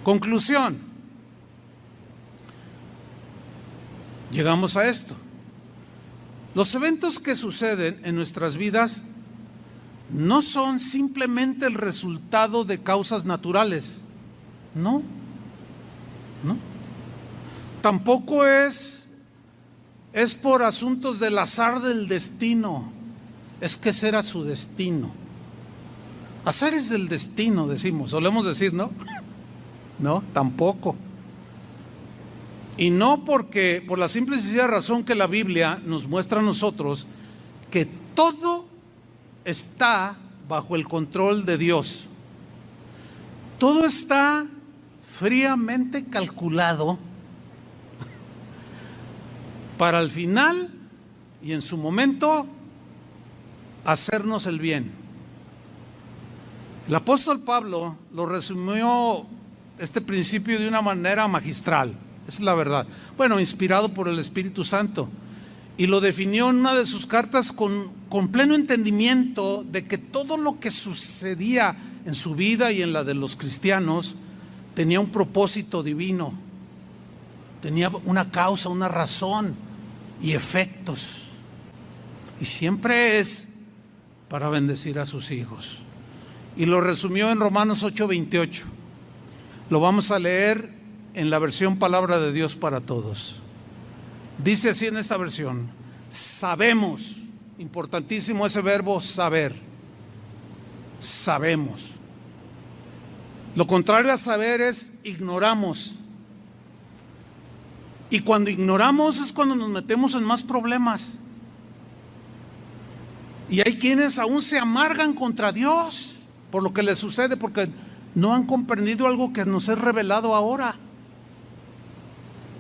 Conclusión. Llegamos a esto. Los eventos que suceden en nuestras vidas no son simplemente el resultado de causas naturales. No. Tampoco es por asuntos del azar del destino. Es que ese era su destino. Azar es del destino, decimos, solemos decir, ¿no? No, tampoco. Y no porque, por la simple y sencilla razón que la Biblia nos muestra a nosotros que todo está bajo el control de Dios. Todo está fríamente calculado para al final y en su momento hacernos el bien. El apóstol Pablo lo resumió este principio de una manera magistral, esa es la verdad. Bueno, inspirado por el Espíritu Santo, y lo definió en una de sus cartas con pleno entendimiento de que todo lo que sucedía en su vida y en la de los cristianos tenía un propósito divino, tenía una causa, una razón y efectos, y siempre es para bendecir a sus hijos. Y lo resumió en Romanos 8:28. Lo vamos a leer en la versión Palabra de Dios para Todos. Dice así en esta versión: sabemos, importantísimo ese verbo saber, sabemos. Lo contrario a saber es ignoramos. Y cuando ignoramos es cuando nos metemos en más problemas. Y hay quienes aún se amargan contra Dios por lo que les sucede, porque no han comprendido algo que nos es revelado ahora,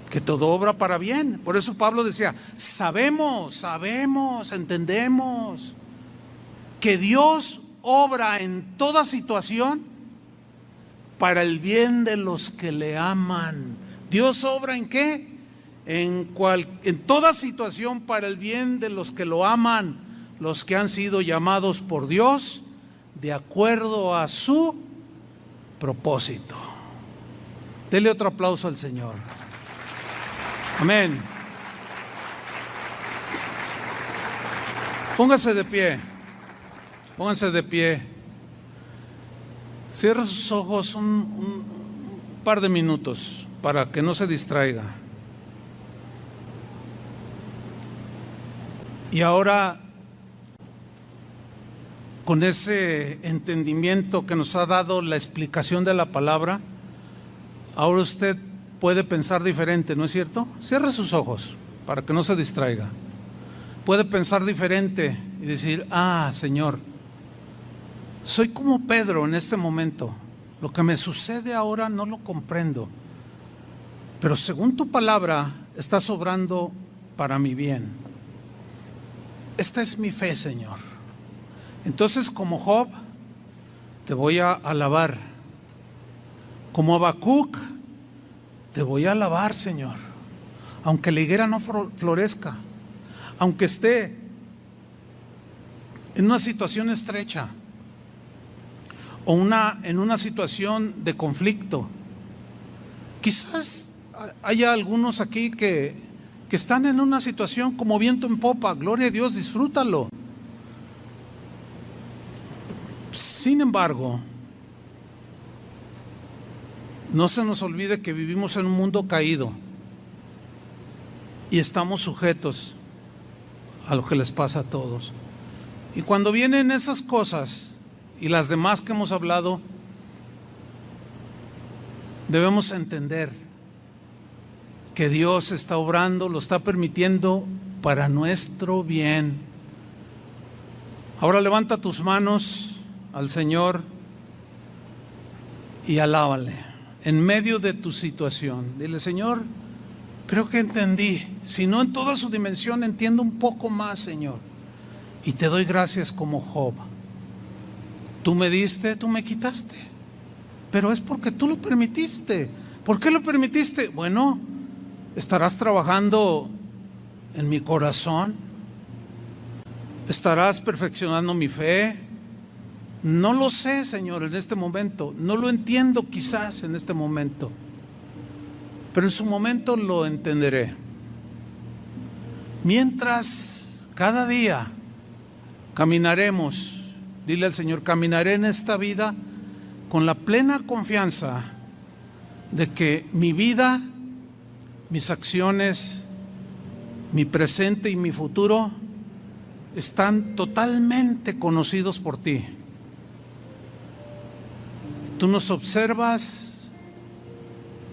que todo obra para bien. Por eso Pablo decía: sabemos, entendemos que Dios obra en toda situación para el bien de los que le aman. Dios obra ¿en qué? En toda situación para el bien de los que lo aman, los que han sido llamados por Dios de acuerdo a su propósito. Dele otro aplauso al Señor. Amén. Póngase de pie. Pónganse de pie. Cierre sus ojos un par de minutos para que no se distraiga. Y ahora, con ese entendimiento que nos ha dado la explicación de la palabra, ahora usted puede pensar diferente, ¿no es cierto? Cierre sus ojos para que no se distraiga. Puede pensar diferente y decir: ah, Señor, soy como Pedro en este momento. Lo que me sucede ahora no lo comprendo, pero según tu palabra estás obrando para mi bien. Esta es mi fe, Señor. Entonces, como Job, te voy a alabar. Como Habacuc, te voy a alabar, Señor. Aunque la higuera no florezca, aunque esté en una situación estrecha o en una situación de conflicto. Quizás haya algunos aquí que están en una situación como viento en popa. Gloria a Dios, disfrútalo. Sin embargo, no se nos olvide que vivimos en un mundo caído y estamos sujetos a lo que les pasa a todos. Y cuando vienen esas cosas y las demás que hemos hablado, debemos entender que Dios está obrando, lo está permitiendo para nuestro bien. Ahora levanta tus manos al Señor y alábale en medio de tu situación. Dile: Señor, creo que entendí, si no en toda su dimensión, entiendo un poco más, Señor, y te doy gracias como Job. Tú me diste, tú me quitaste, pero es porque tú lo permitiste. ¿Por qué lo permitiste? Bueno, estarás trabajando en mi corazón, estarás perfeccionando mi fe. No lo sé, Señor, en este momento, no lo entiendo quizás en este momento, pero en su momento lo entenderé. Mientras cada día caminaremos, dile al Señor: caminaré en esta vida con la plena confianza de que mi vida, mis acciones, mi presente y mi futuro están totalmente conocidos por ti. Tú nos observas,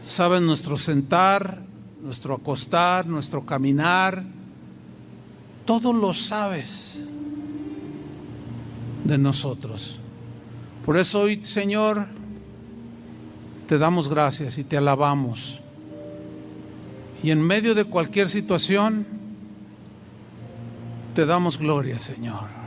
sabes nuestro sentar, nuestro acostar, nuestro caminar, todo lo sabes de nosotros. Por eso hoy, Señor, te damos gracias y te alabamos. Y en medio de cualquier situación, te damos gloria, Señor.